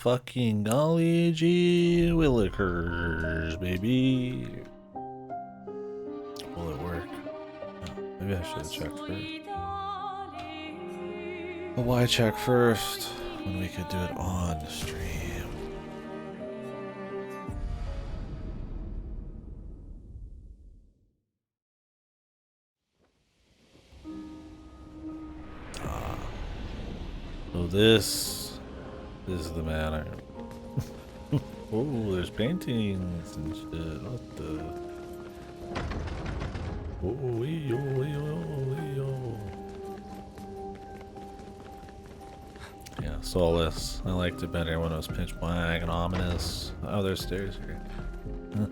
Fucking golly gee willikers, baby. Will it work? Oh, maybe I should have checked first. Well, why check first when we could do it on the stream? So this is the manner. Oh, there's paintings and shit. What the? Oh, yeah, soulless. I liked it better when it was pitch black and ominous. Oh, there's stairs here. Huh.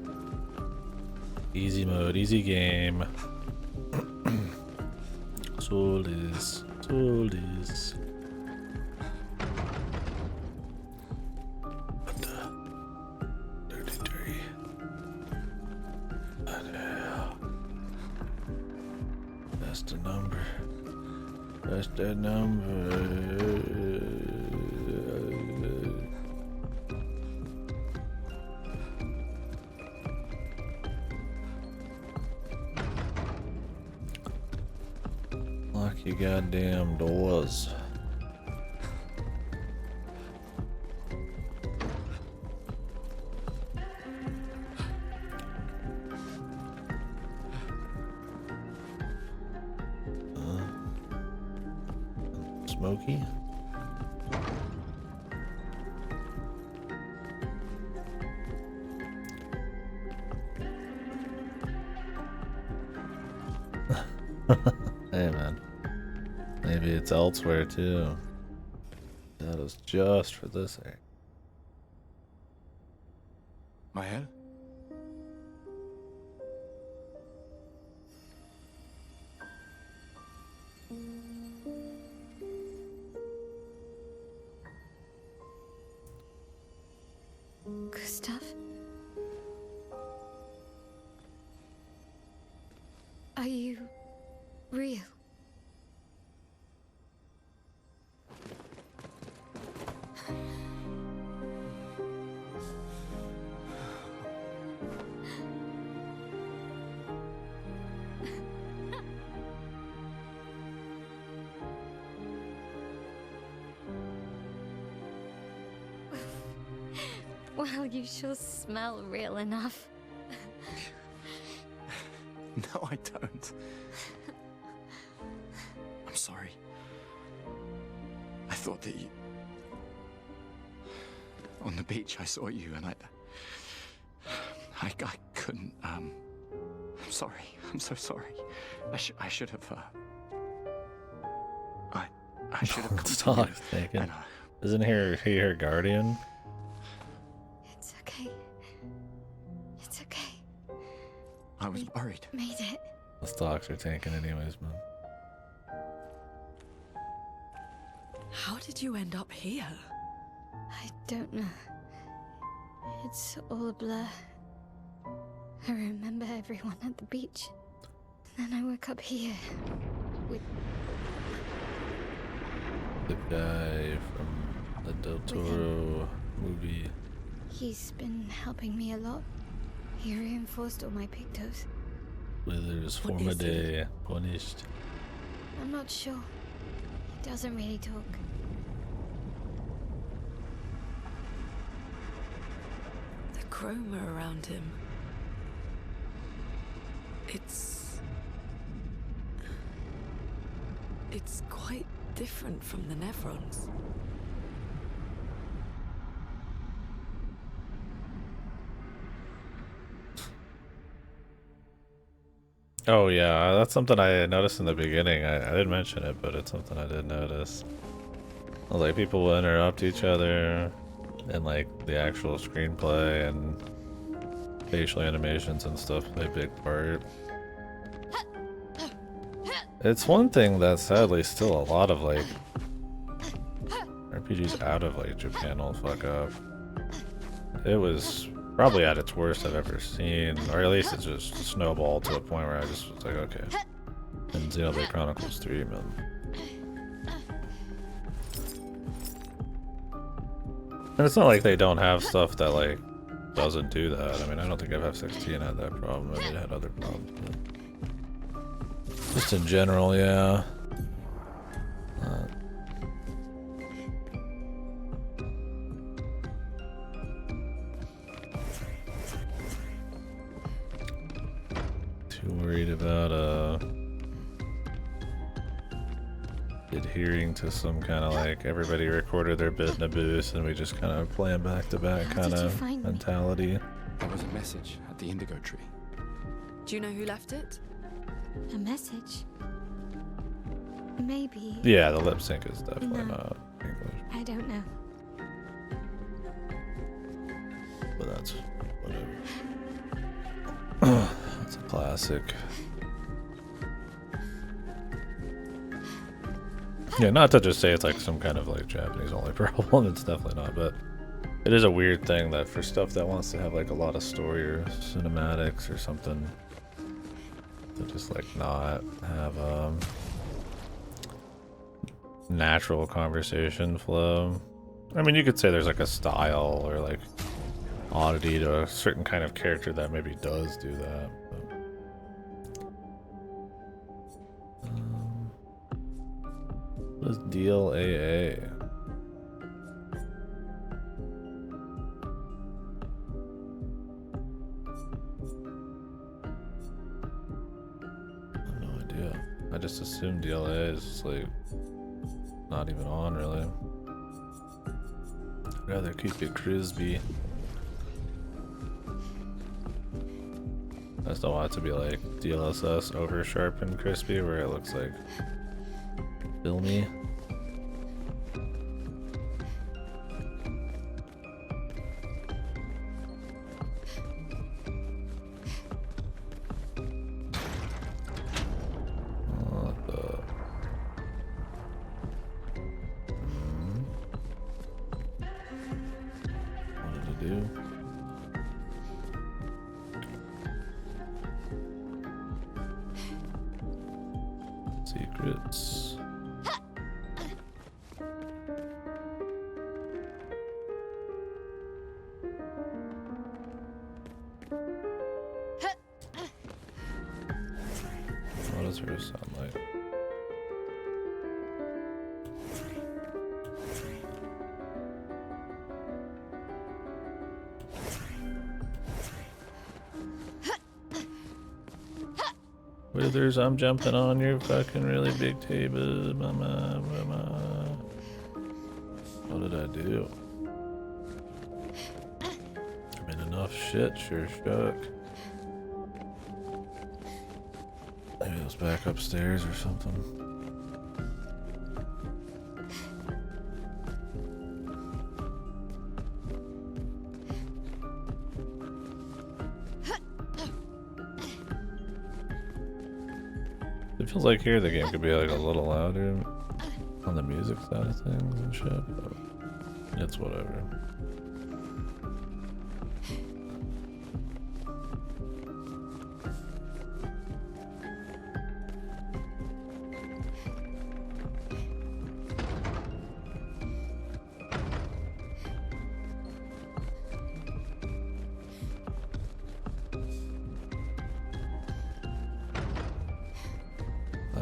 Easy mode, easy game. Soulless, soulless. That's the number. Lock your goddamn doors. Smoky. Hey man, maybe it's elsewhere too. That is just for this area. Mael? Gustav? Are you real? Well, you sure smell real enough. No, I don't. I'm sorry. I thought that you... On the beach, I saw you and I couldn't, I'm sorry. I'm so sorry. I should have, I should have come Stop to you thinking. and, Isn't he her guardian? It's okay. It's okay. I was worried. Made it. The stocks are tanking anyways, man. How did you end up here? I don't know. It's all a blur. I remember everyone at the beach. Then I woke up here with The guy from the Del Toro movie. He's been helping me a lot. He reinforced all my pictos. Withers What former is he? day punished. I'm not sure. He doesn't really talk. The chroma around him. It's quite different from the Nevrons. Oh yeah, that's something I noticed in the beginning. I didn't mention it, but it's something I did notice. Like people will interrupt each other, and like the actual screenplay and facial animations and stuff play a big part. It's one thing that sadly still a lot of like RPGs out of like Japan will fuck up. It was probably at its worst I've ever seen, or at least it just snowballed to a point where I just was like, okay. And Xenoblade Chronicles 3, man. And it's not like they don't have stuff that like doesn't do that. I mean, I don't think FF16 had that problem. Maybe it had other problems. But just in general, yeah. Too worried about adhering to some kind of like everybody recorded their bit in a booth and we just kind of playing back to back kind of mentality. There was a message at the indigo tree. Do you know who left it? A message? Maybe. Yeah, the lip sync is definitely No. not English, I don't know. but that's whatever. It's a classic. Yeah, not to just say it's like some kind of like Japanese only problem, it's definitely not, but it is a weird thing that for stuff that wants to have like a lot of story or cinematics or something, to just like not have natural conversation flow. I mean, you could say there's like a style or like oddity to a certain kind of character that maybe does do that. But, what is DLAA? I have no idea. I just assumed DLA is just like not even on really. I'd rather keep it crispy. I just don't want it to be like DLSS over sharp and crispy where it looks like filmy. What the? What did it do? Secrets. What does hers sound like? Withers, I'm jumping on your fucking really big table, mama. What did I do? I'm in enough shit, sure shook. Maybe it was back upstairs or something. It feels like here the game could be like a little louder on the music side of things and shit, but it's whatever.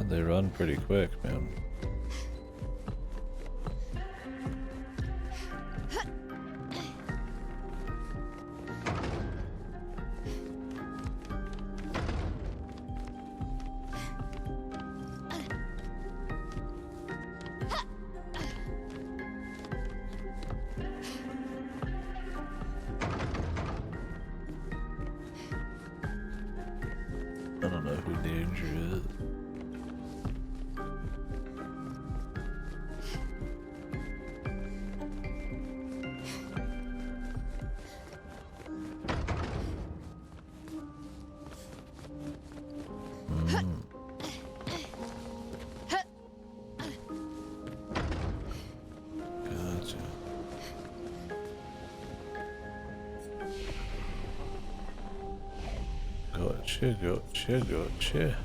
They run pretty quick, man. I don't know who Danger is. Gotcha. Gotcha.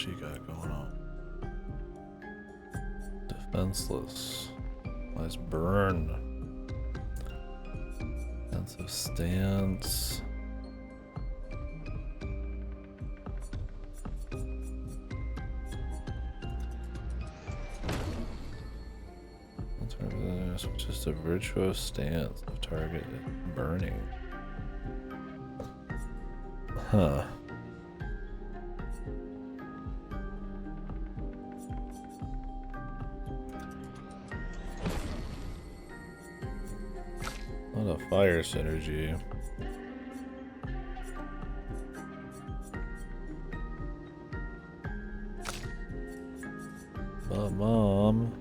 she got going on? Defenseless. Nice burn. Defensive stance. Just a virtuous stance of target burning. Huh. A lot of fire synergy. But Mom,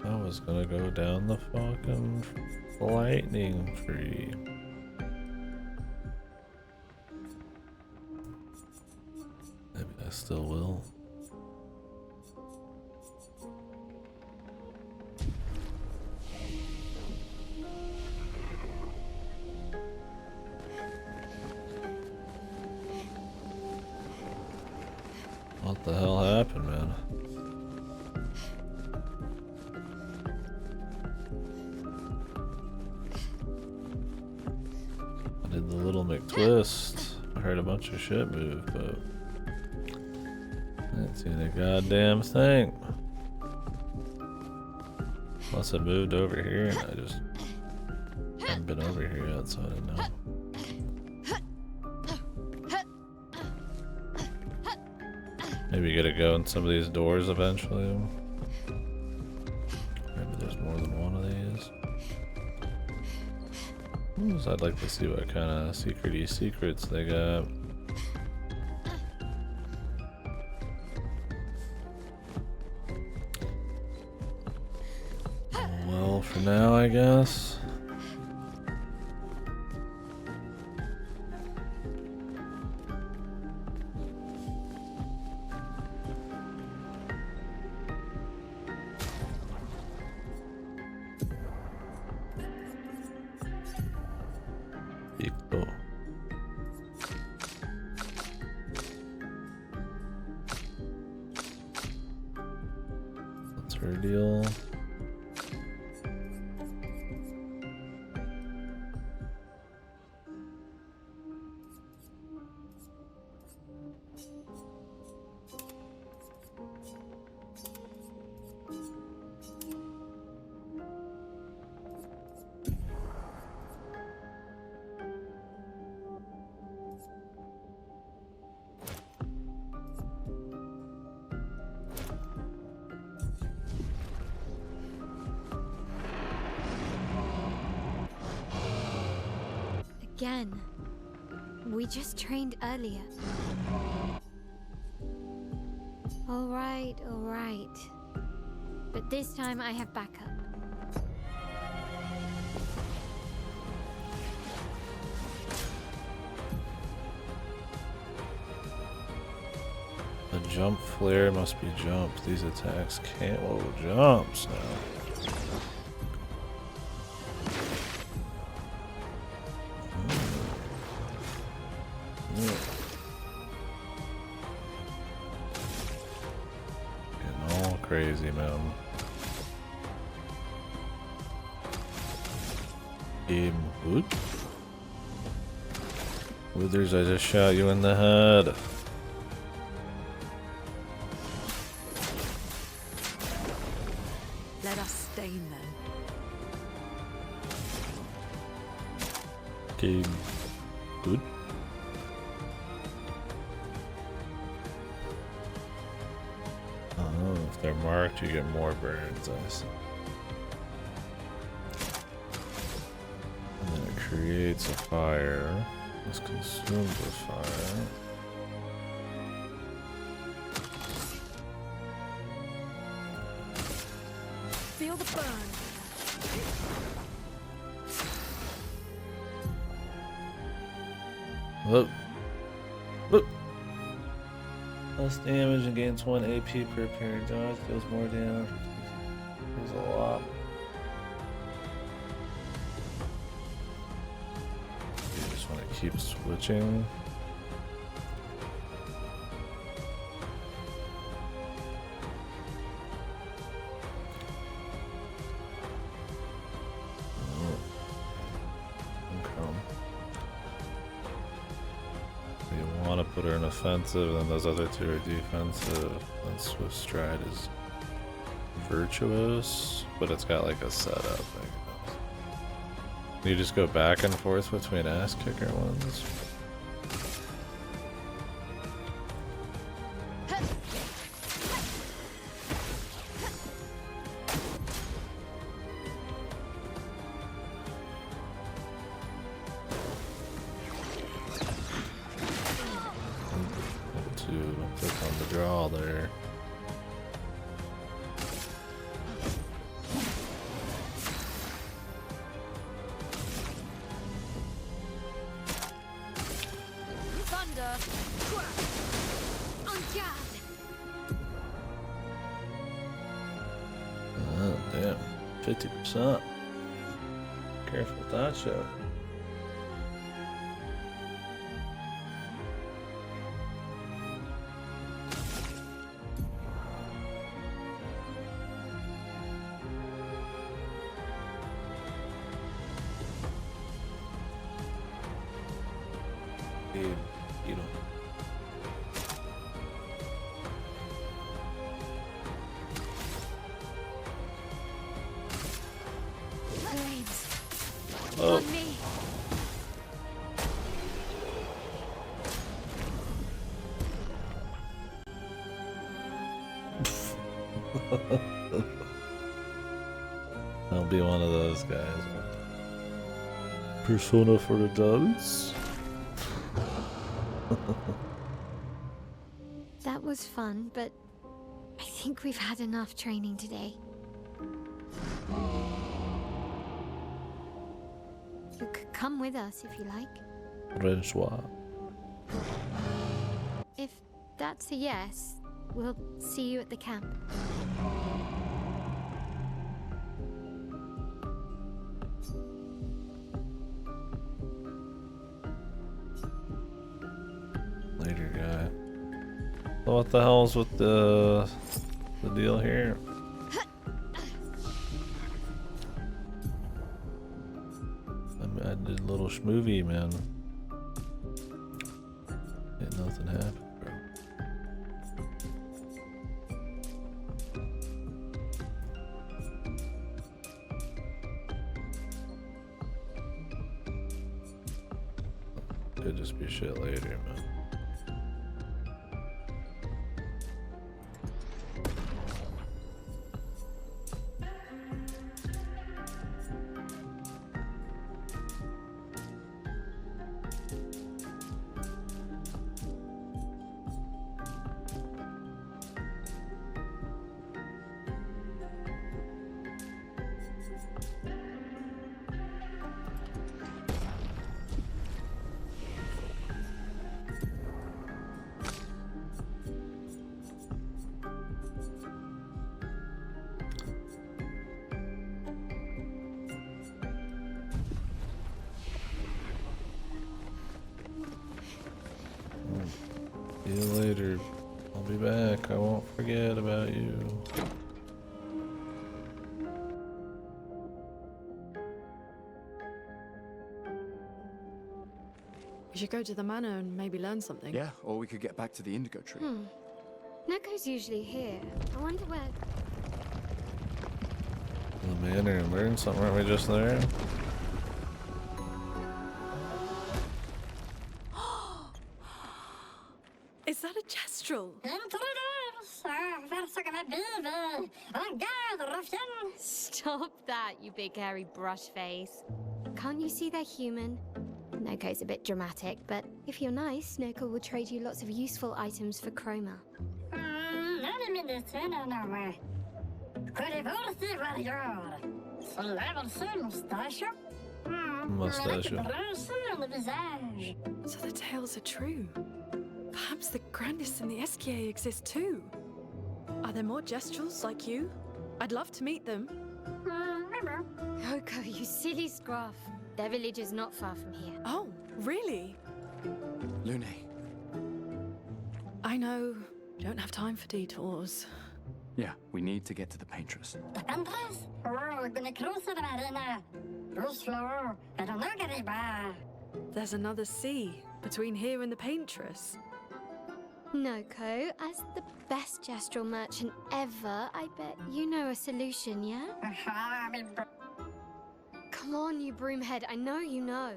I was gonna go down the fucking lightning tree. Maybe I still will. What the hell happened, man? I did the little McTwist. I heard a bunch of shit move, but I didn't see a goddamn thing. Unless I moved over here and I just haven't been over here yet, so I didn't know. Maybe you gotta go in some of these doors eventually. Maybe there's more than one of these. I'd like to see what kind of secrety secrets they got. Well, for now, I guess. That's her deal. Again. We just trained earlier. All right. But this time I have backup. The jump flare must be jumped. These attacks can't hold jumps now. Getting all crazy, man. Game wood. Withers, I just shot you in the head. Let us stain them. Game good. Oh, if they're marked, you get more burns. I see. And then it creates a fire. This consumes the fire. Feel the burn. Look. Look. Less damage and gains 1 AP per appearing dodge. Deals more damage. Deals a lot. You just want to keep switching. want to put her in offensive, and those other two are defensive. And Swift Stride is virtuous, but it's got like a setup, I guess. You just go back and forth between ass kicker ones. Don't click on the draw there. Thunder! On guard! Oh, damn. 50%. Careful with that shot. Dude, you don't. Blades! Oh. On me! I'll be one of those guys. Persona for the dubs. That was fun, but I think we've had enough training today. You could come with us if you like. Bonsoir. If that's a yes, we'll see you at the camp. Later, guy. So what the hell's with the deal here? I did a little schmovie, man. Ain't nothing happened, bro. Could just be shit later, man. See you later. I'll be back. I won't forget about you. We should go to the manor and maybe learn something. Yeah, or we could get back to the indigo tree. Neko's usually here. I wonder where... The manor and learn something, weren't we just there? Is that a gestural? Stop that, you big hairy brush face. Can't you see they're human? Neko's a bit dramatic, but if you're nice, Neko will trade you lots of useful items for chroma. Mustachio. So the tales are true. Perhaps the grandest in the SKA exist too. Are there more gestuals like you? I'd love to meet them. Neko, you silly scruff. Their village is not far from here. Oh, really? Lune, I know. Don't have time for detours. yeah, we need to get to the paintress. There's another sea. between here and the paintress. Noko, as the best gestural merchant ever, I bet you know a solution, yeah? Come on, you broomhead, I know you know.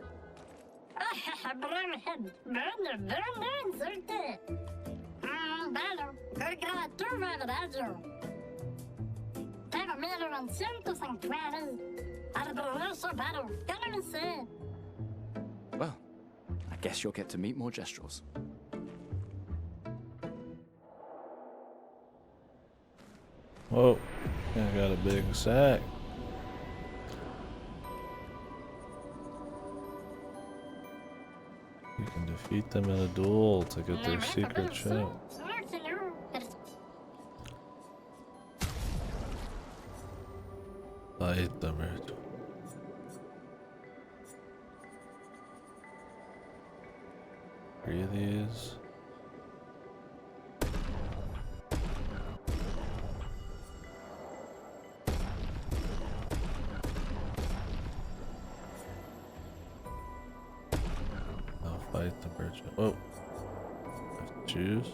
Broomhead, Bello, tu verdade. Tenho medo de cinto santuário. Arboroso battle, gonna say. Well, I guess you'll get to meet more Gestrels. Whoa, I got a big sack. You can defeat them in a duel to get their secret chip. Fight them, right? Three of these. I'll fight the merchant. Oh, I have to choose.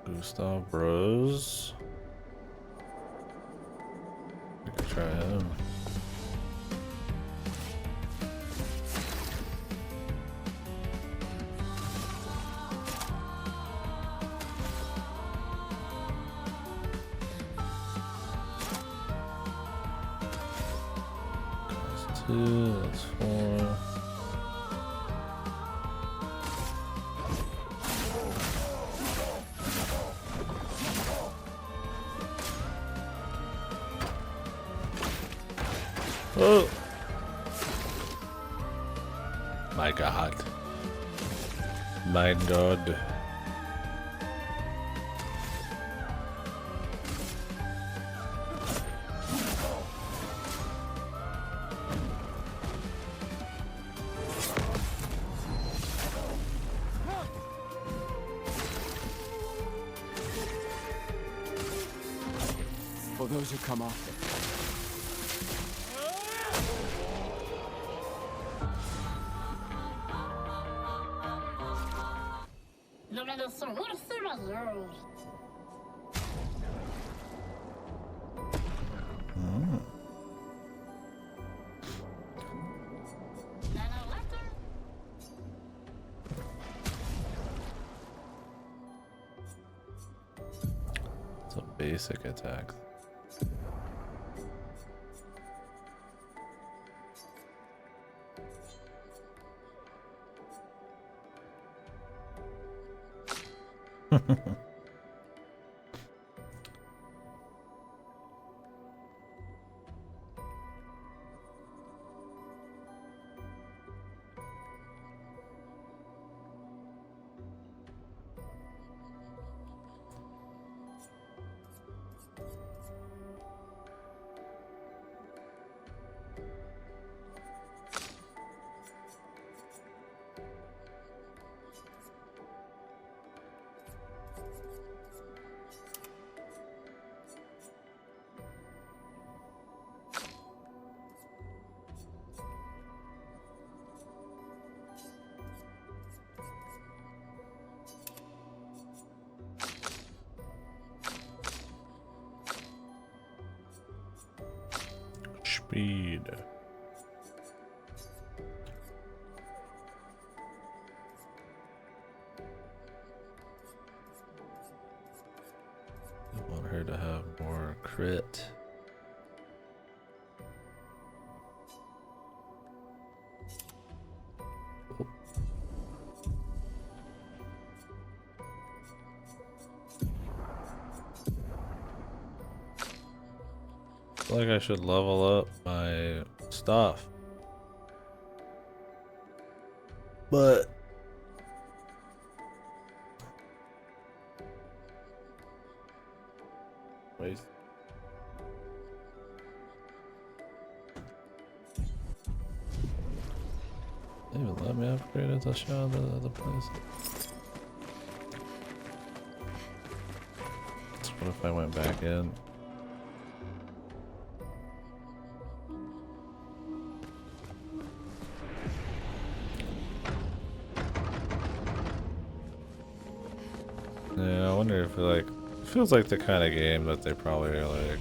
Gustav Bros. We could try him. That's 2, that's 4. Oh my god. My god. For those who come after. It's a basic attack. Speed. I want her to have more crit. Oh. I feel like I should level up my stuff. But wait. They even let me upgrade it to show the place. So what if I went back in? wonder if like it feels like the kind of game that they probably are like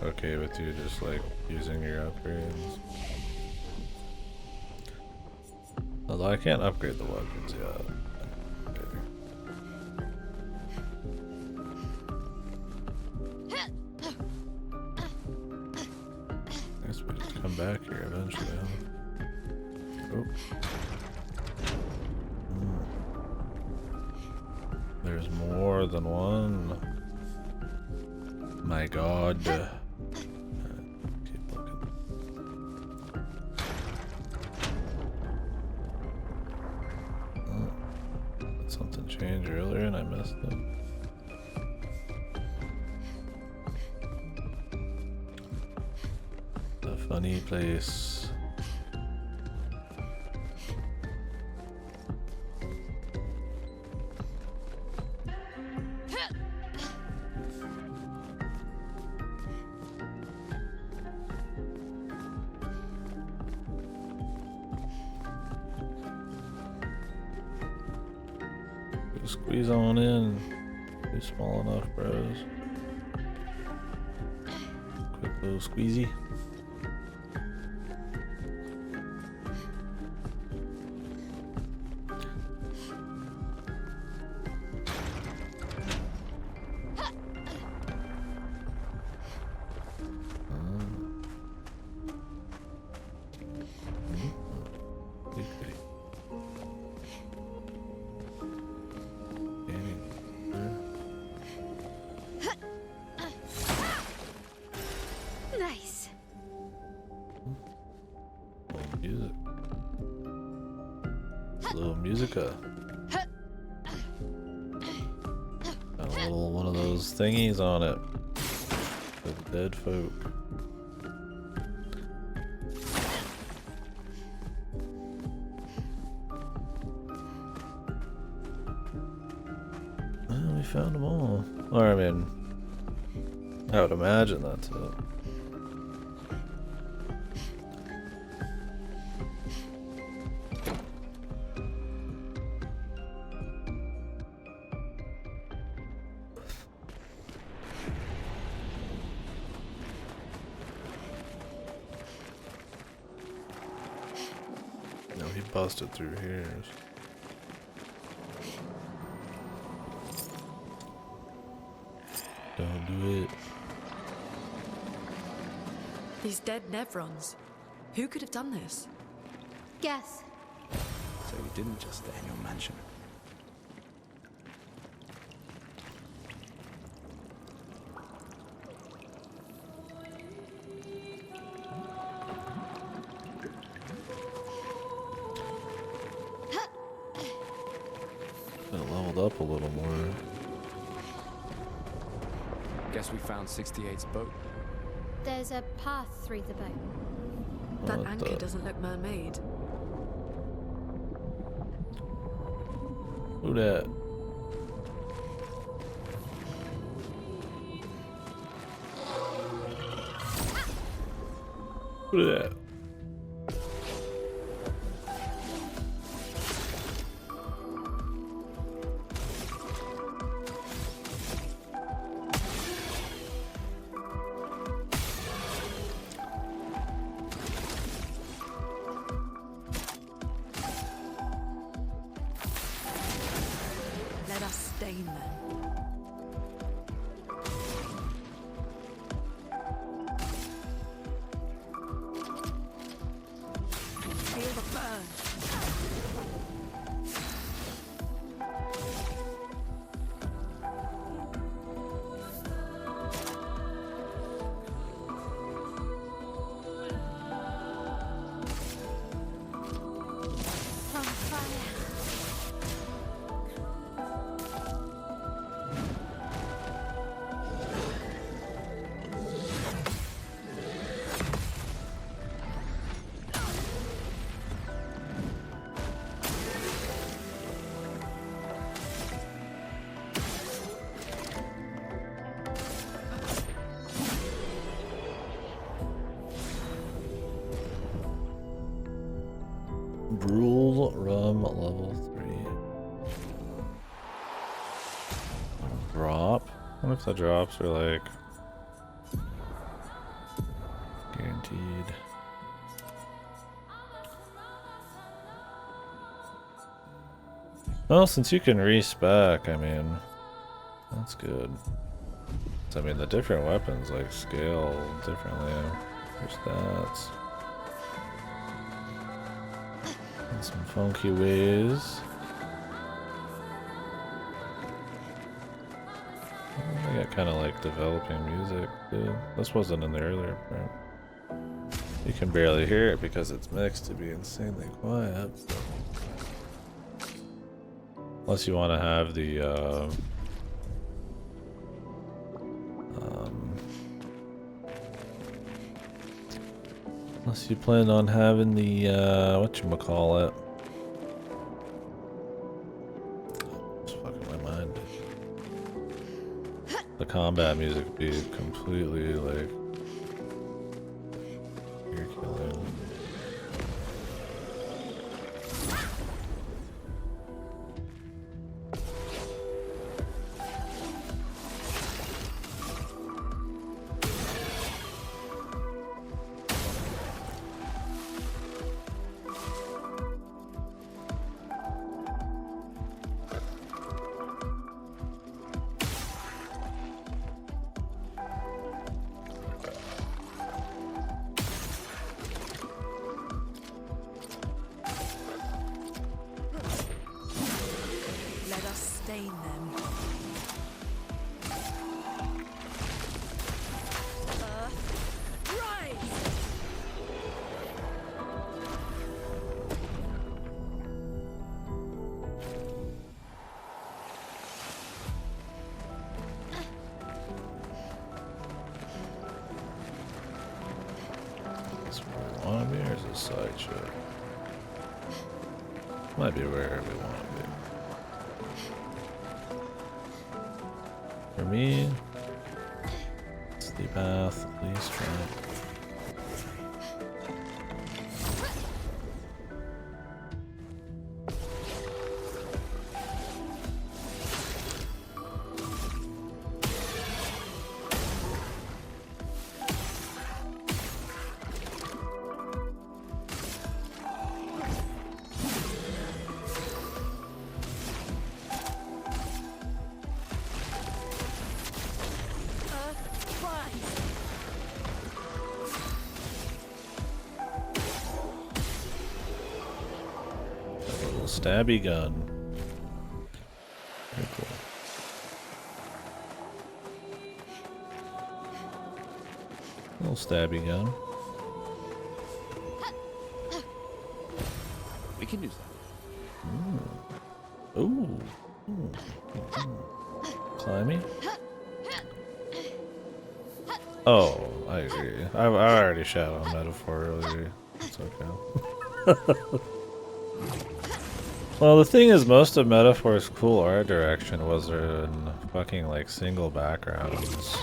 okay with you just like using your upgrades. Although I can't upgrade the weapons yet. I guess we just come back here eventually, huh? Oh. There's more than one. My god. Alright, keep looking. Did something change earlier and I missed it? The funny place. Squeeze on in. Be small enough, bros. Quick little squeezy. Nice. Little music. Little musica. Got a little one of those thingies on it. With dead folk. Well, we found them all. Or I mean, I would imagine that's it. No, he busted through here. Don't do it. These dead Nevrons. Who could have done this? Guess. So you didn't just stay in your mansion. Could have leveled up a little more. Guess we found 68's boat. There's a path through the boat. That What anchor the- doesn't look man-made. Who that? Who that? Let us stain them. Feel the burn. On fire. Brule Rum level 3. if the drops are like guaranteed. Well, since you can respec, I mean, that's good. So, I mean, the different weapons like scale differently. There's that. In some funky ways. I got kind of like developing music too. This wasn't in the earlier part. You can barely hear it because it's mixed to be insanely quiet. Unless you want to have the unless you plan on having the whatchamacallit. It's fucking my mind. The combat music be completely like ear killing. Let us stain them. Rise! Is this where we want to be, or is this side shit? Might be where we want to be. For me, it's the path least traveled. Stabby gun. Very cool. Little stabby gun. We can use that. Ooh. Climby? Oh, I agree. I already shot on metaphor earlier. It's okay. Well, the thing is, most of Metaphor's cool art direction was in fucking like single backgrounds.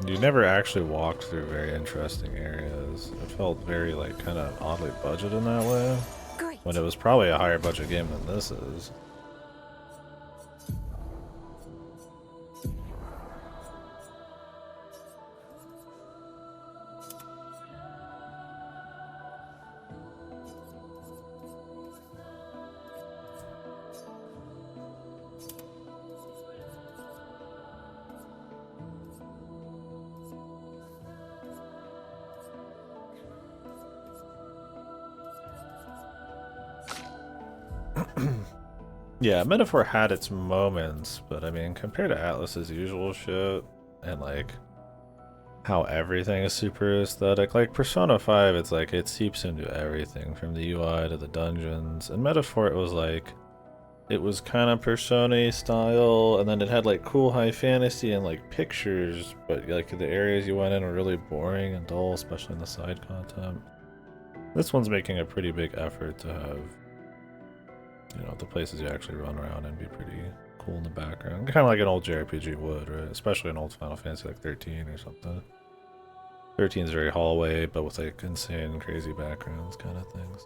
You never actually walked through very interesting areas. It felt very like kind of oddly budgeted in that way. Great. When it was probably a higher budget game than this is. Yeah, Metaphor had its moments, but I mean, compared to Atlas's usual shit, and like how everything is super aesthetic, like Persona 5, it's like it seeps into everything from the UI to the dungeons. And Metaphor, it was like, it was kind of Persona style, and then it had like cool high fantasy and like pictures, but like the areas you went in were really boring and dull, especially in the side content. This one's making a pretty big effort to have, you know, the places you actually run around and be pretty cool in the background. Kind of like an old JRPG would, right? Especially an old Final Fantasy like 13 or something. 13 is very hallway, but with like insane, crazy backgrounds kind of things.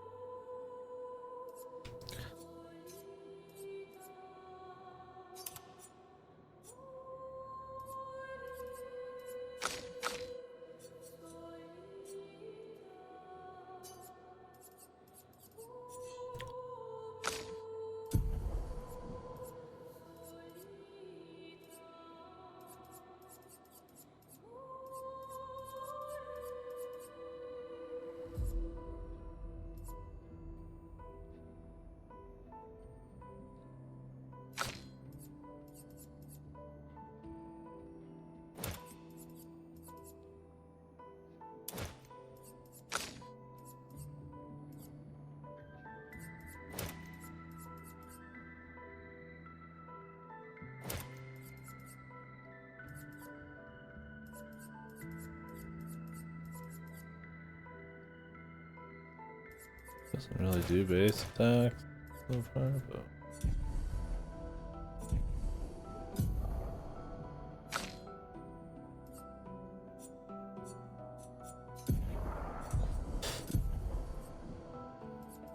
Doesn't really do base attacks so far, but.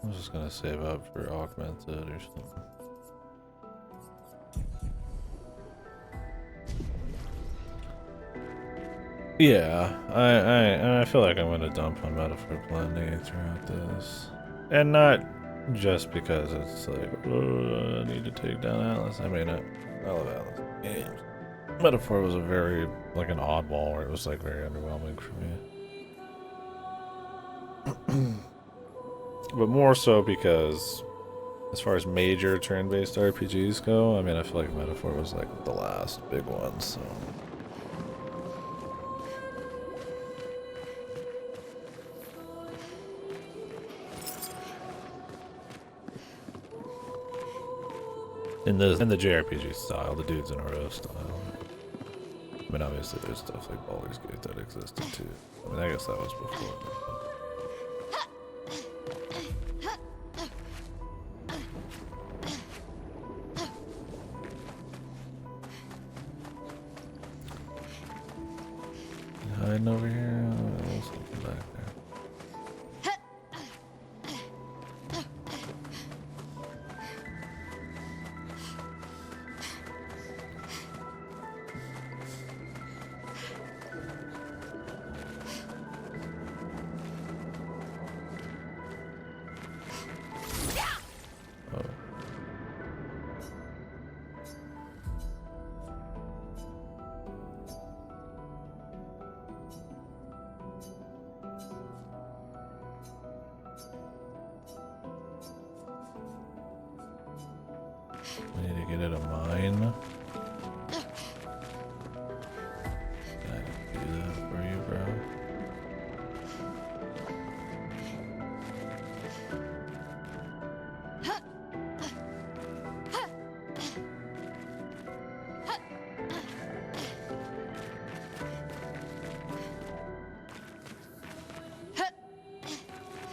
I'm just gonna save up for augmented or something. Yeah, I feel like I'm gonna dump on Metaphor Blending throughout this, and not just because it's like, oh, I need to take down Atlas. I mean, I love Atlas games. Metaphor was a very like an oddball where it was like very underwhelming for me. But more so because, as far as major turn-based RPGs go, I mean, I feel like Metaphor was like the last big one, so. In the JRPG style, the dudes in a row style. I mean, obviously there's stuff like Baldur's Gate that existed too. I mean, I guess that was before. Hiding over here. There's something back there. We need to get it a mine. Can I do that for you, bro?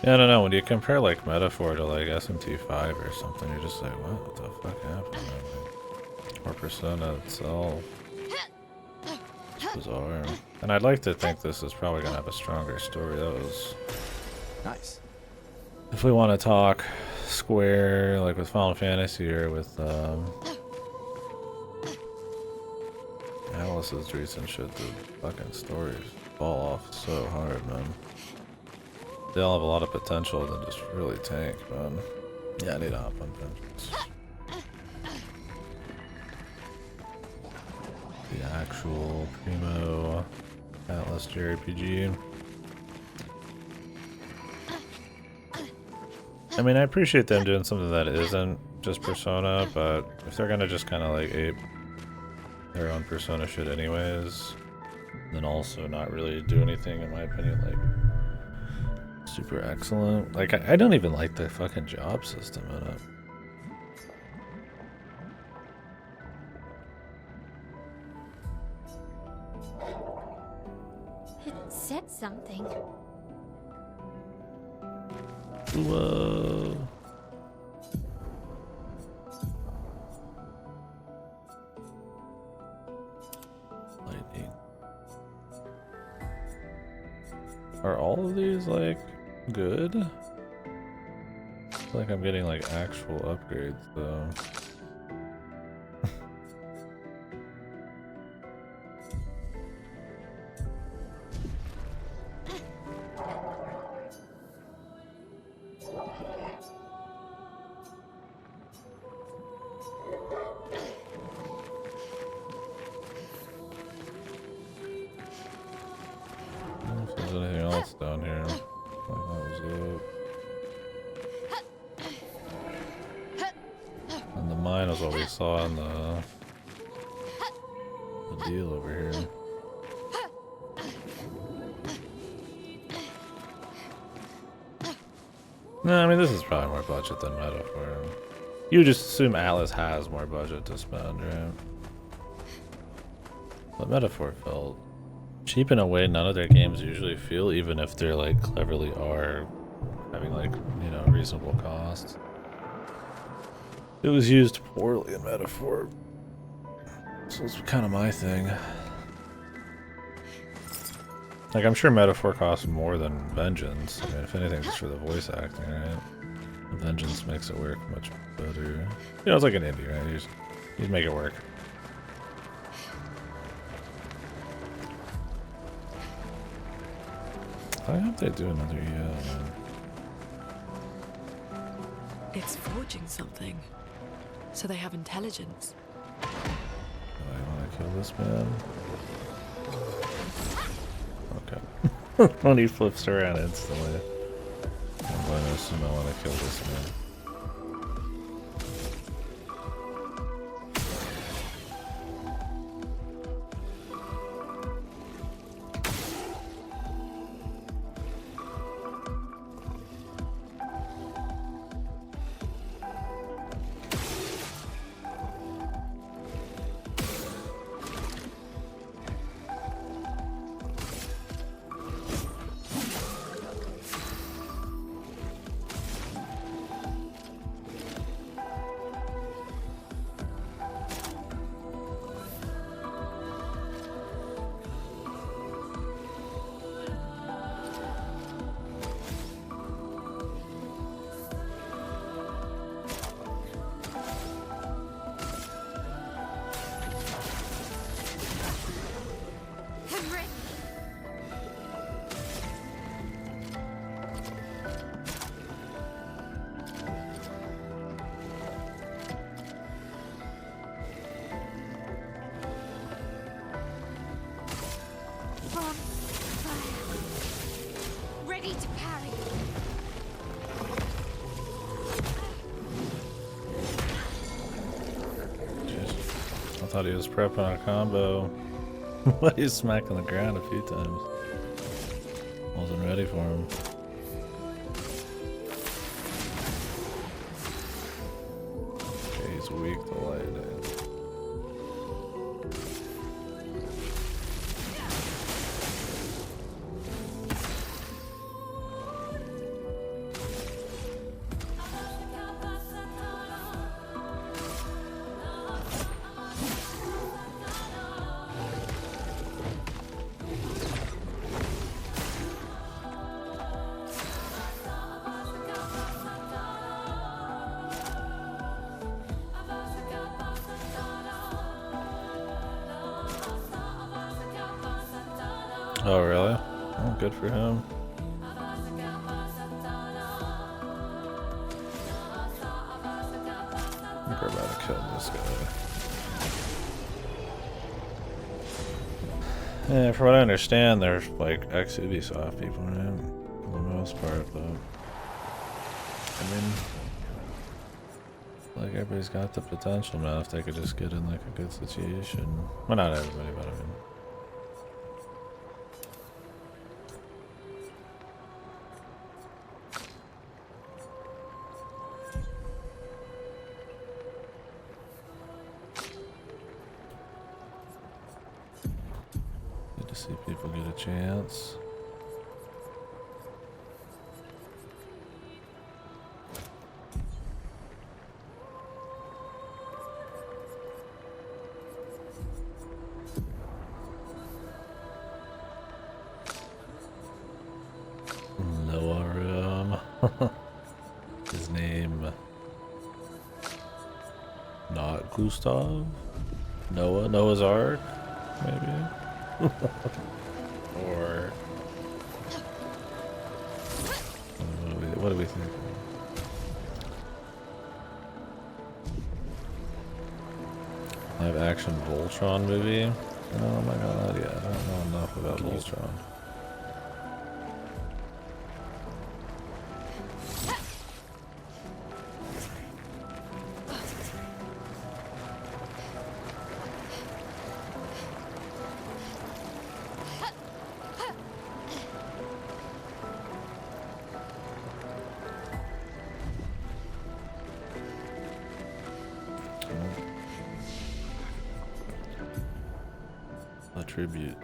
Yeah, I don't know, when you compare like Metaphor to like SMT5 or something, you're just like, what the fuck happened? Or Persona itself. It's bizarre. And I'd like to think this is probably gonna have a stronger story. That was Nice. if we want to talk Square, like with Final Fantasy or with Alice's recent shit, the fucking stories fall off so hard, man. They all have a lot of potential to just really tank, man. Yeah, I need to hop on Vengeance. The actual primo Atlas JRPG. I mean, I appreciate them doing something that isn't just Persona, but if they're gonna just kind of like ape their own Persona shit anyways, then also not really do anything, in my opinion, like super excellent. Like, I don't even like the fucking job system in it. It said something. Whoa. Lightning. Are all of these like good? I feel like I'm getting like actual upgrades though. I don't know if there's anything else down here. Like that was it. And the mine is what we saw in the deal over here. No, I mean this is probably more budget than Metaphor. You just assume Atlas has more budget to spend, right? But Metaphor felt cheap in a way none of their games usually feel, even if they're like cleverly are having like, you know, reasonable cost. It was used poorly in Metaphor, so it's kind of my thing. Like, I'm sure Metaphor costs more than Vengeance. I mean, if anything, just for the voice acting, right? Vengeance makes it work much better. You know, it's like an indie, right? You make it work. I hope they do another man. It's forging something. So they have intelligence. Do I want to kill this man? Okay. When he flips around instantly. I'm going to assume I want to kill this man. Ready to parry. Jeez. I thought he was prepping a combo. He's smacking the ground a few times. Wasn't ready for him. Okay, he's weak to lightning. Oh, really? Oh, good for him. I think we're about to kill this guy. Yeah, from what I understand, they're like ex-Ubisoft people, right? For the most part, but I mean, like everybody's got the potential now if they could just get in like a good situation. Well, not everybody, but I mean. Good to see people get a chance. Noah his name not Gustav? Noah's Ark, maybe? Or what do we think? Live action Voltron movie? Oh my god, yeah, I don't know enough about Voltron. A tribute.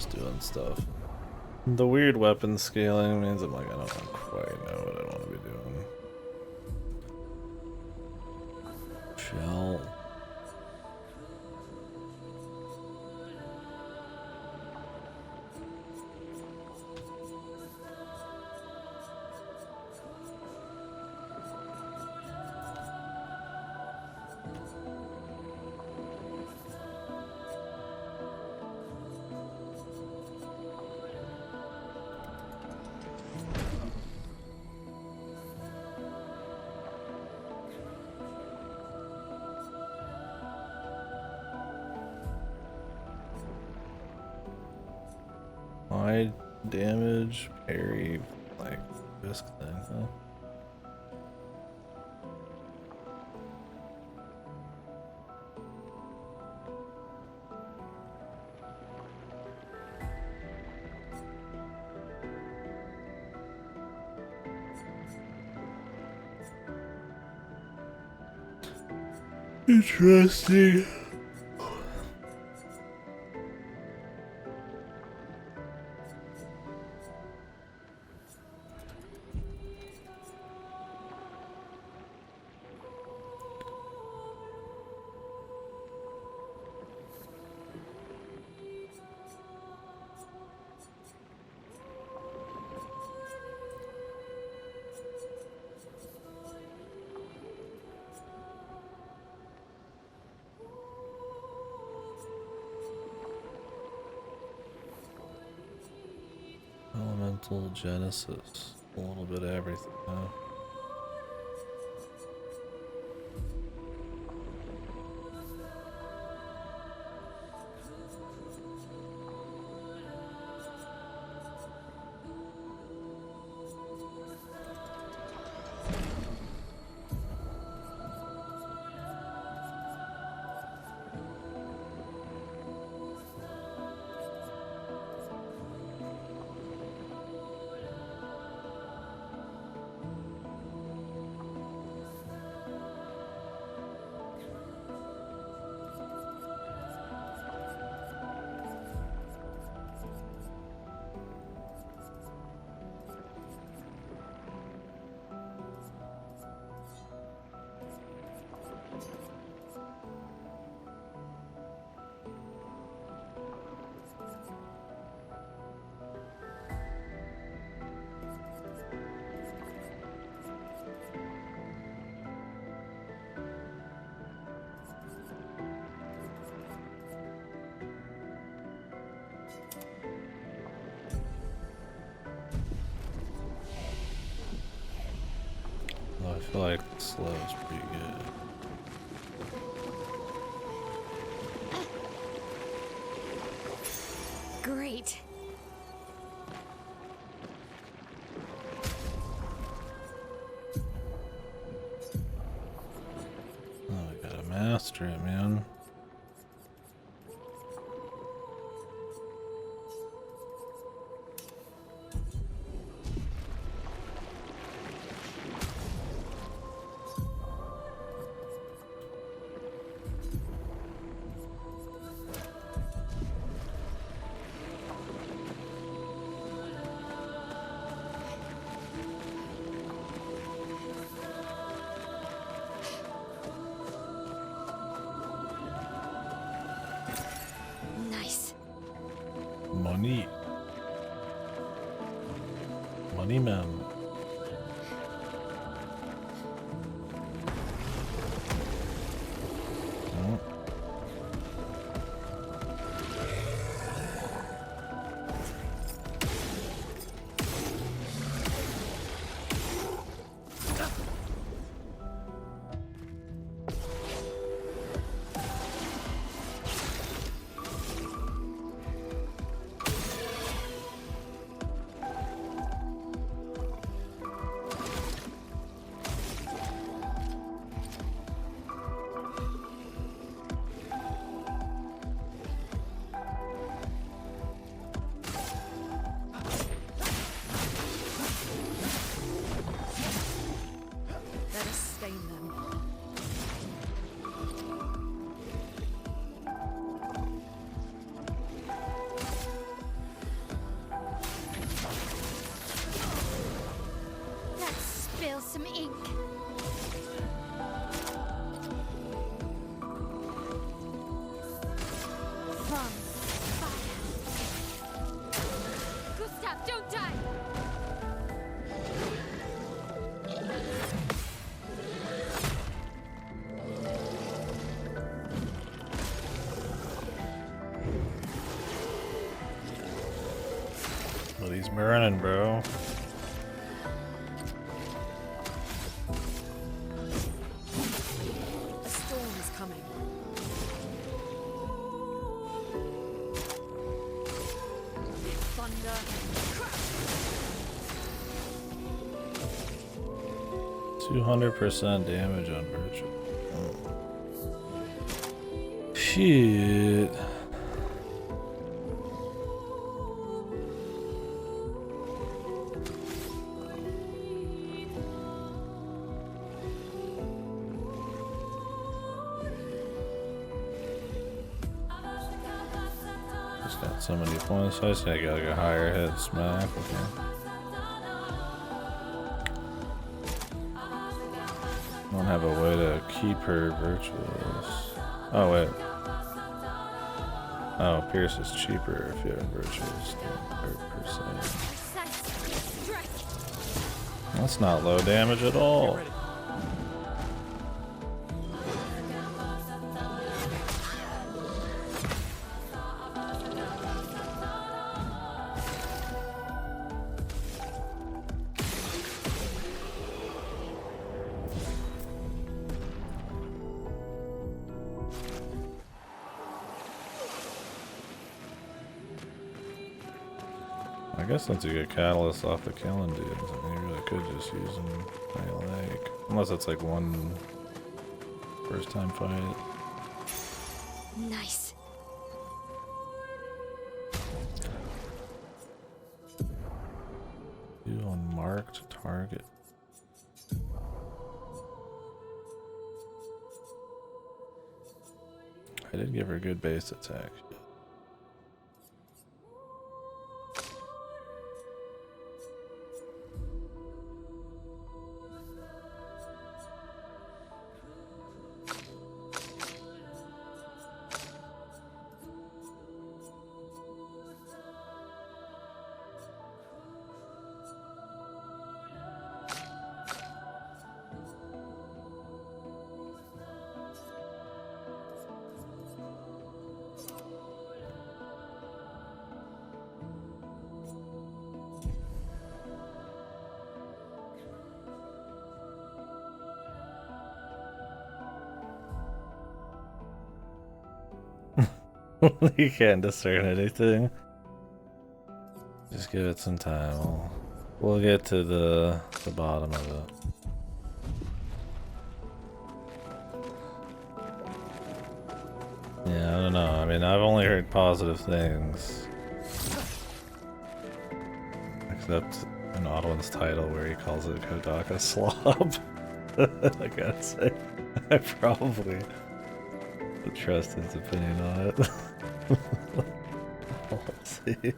just doing stuff. The weird weapon scaling means I'm like, I don't quite know what I want to be doing. Shell. High damage, parry, like risk thing, huh? Interesting. Elemental Genesis. A little bit of everything, huh? I feel like the slow is pretty good. Great. Oh, I gotta master it, man. Nice. Money. Money man. Oh. he's burning, bro. A storm is coming. Thunder. 200% damage on virtual. Shit. Just got so many points. I just gotta get like a higher hit smack. Okay. I don't have a way to keep her virtuous. Oh wait. Oh, Pierce is cheaper if you have virtuous than 30%. That's not low damage at all. I guess since you get catalyst off the killing dudes, I mean, you really could just use them like, unless it's like one first time fight. Nice. Do unmarked target. I did give her a good base attack. You can't discern anything. Just give it some time. We'll get to the bottom of it. Yeah, I don't know. I mean, I've only heard positive things. Except in Audwin's title where he calls it Kodaka Slob. I gotta say, I probably would trust his opinion on it. Let's see.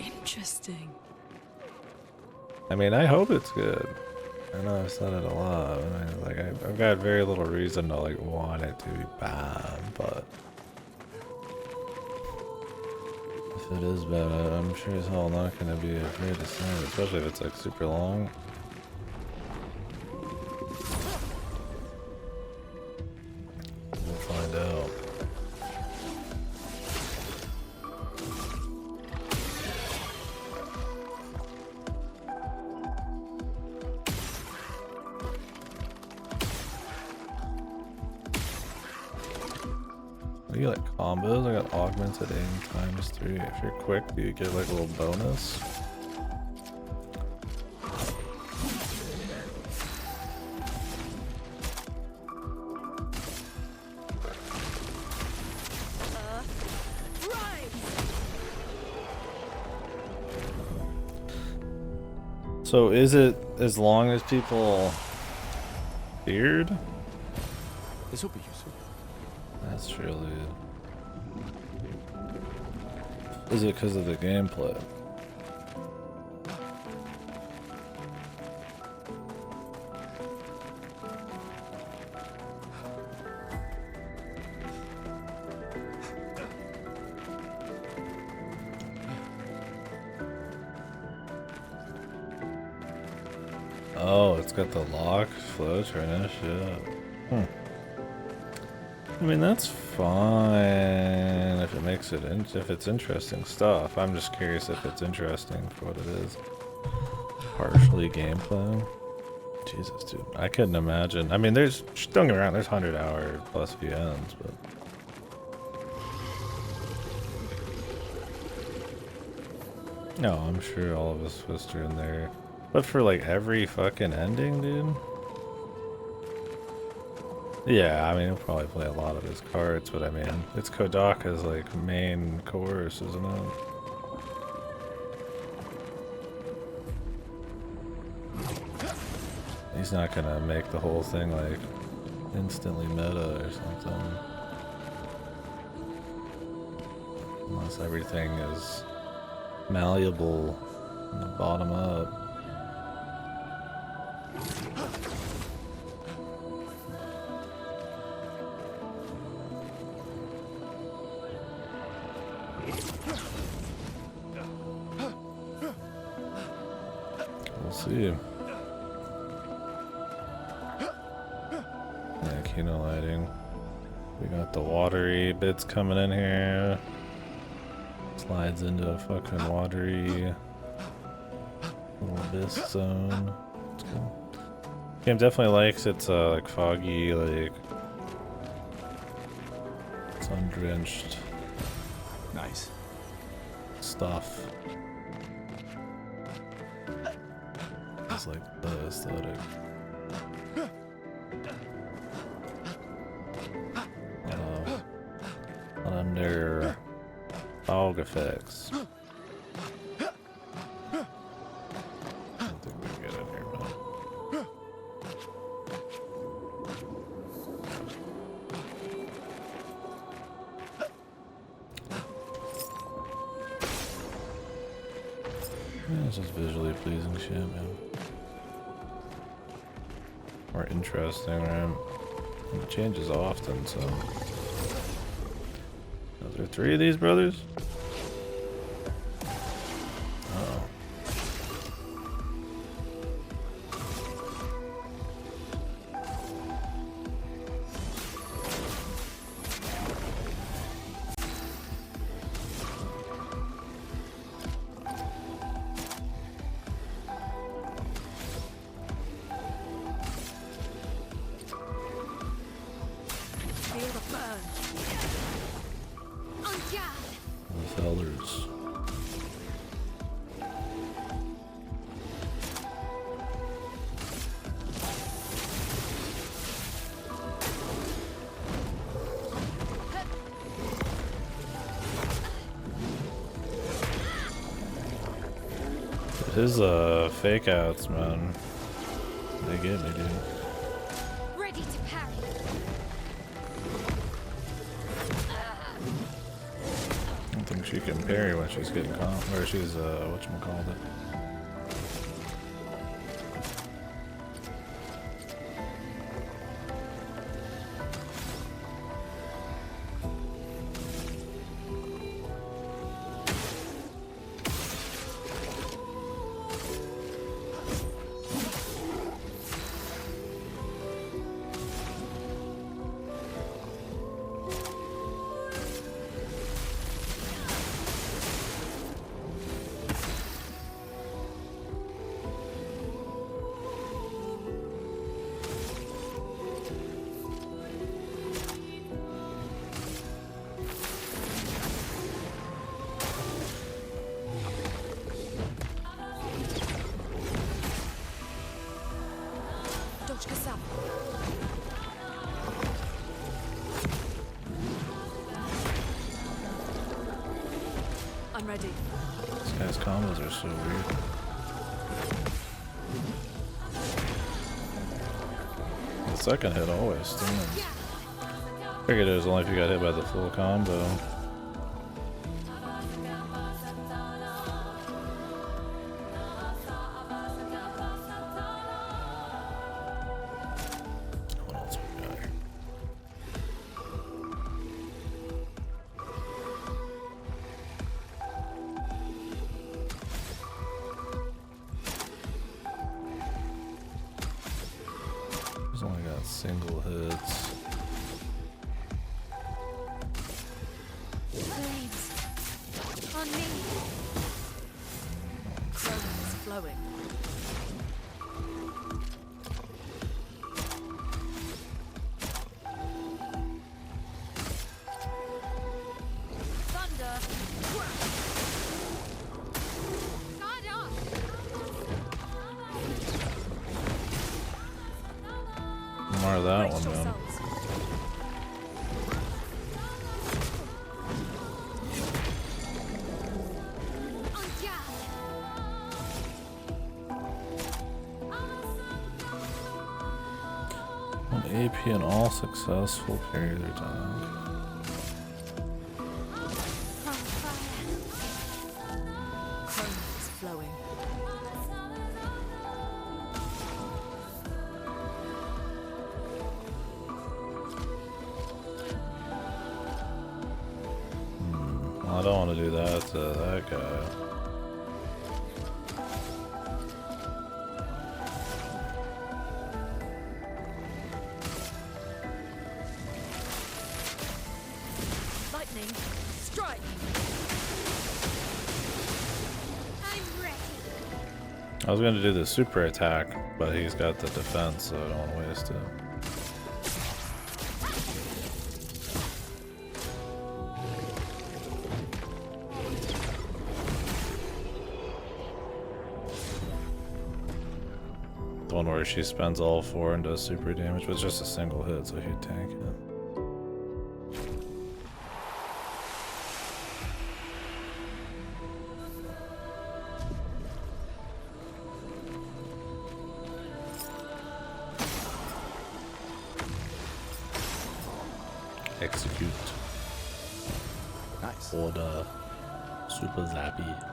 Interesting. I mean, I hope it's good. I know I've said it a lot. I've got very little reason to like want it to be bad, but if it is bad, I'm sure as hell not gonna be afraid to say it, especially if it's like super long. We'll find out. I get like combos. I got augmented aim ×3. If you're quick, do you get like a little bonus? So is it as long as people feared? This will be useful. That's surely. Is it because of the gameplay? Oh, it's got the lock flow trainer shit. Hmm. I mean, that's fine if it makes it if it's interesting stuff. I'm just curious if it's interesting for what it is. Partially gameplay. Jesus, dude, I couldn't imagine. I mean, don't get me wrong, there's 100-hour plus VNs, but no, I'm sure all of us twists are in there. But for like every fucking ending, dude. Yeah, I mean, he'll probably play a lot of his cards, but I mean, it's Kodaka's like main course, isn't it? He's not gonna make the whole thing like instantly meta or something. Unless everything is malleable from the bottom up. We'll see. Yeah, Kino lighting. We got the watery bits coming in here. Slides into a fucking watery little abyss zone. It's cool. Game definitely likes its like foggy, like sun-drenched Nice. stuff. It's like the aesthetic. Under fog effects. I don't think we can get in here, man. Yeah, it's just visually pleasing shit, man. More interesting, right? And it changes often, so. Are there 3 of these brothers? Uh-oh. Feel the burn. On guard. The fellers. His fake outs, man. They get me, dude. Ready to parry. I don't think she can parry when she's getting caught, or she's whatchamacallit. Dodge Kasab. I'm ready. This guy's combos are so weird. The second hit always stings. Figured it was only if you got hit by the full combo. What else we got here? Single hits. Flames. On me. Chrome is flowing. Thunder. Guard up! More of that Brace one, man. yourselves. On guard! An AP and all successful parry their dog. On fire! Chrome is flowing. Well, I don't want to do that to that guy. Lightning. Strike. I'm ready! I was going to do the super attack, but he's got the defense, so I don't want to waste it. The one where she spends all 4 and does super damage, but it's just a single hit, so he'd tank it. Execute. Nice. Order. Super zappy.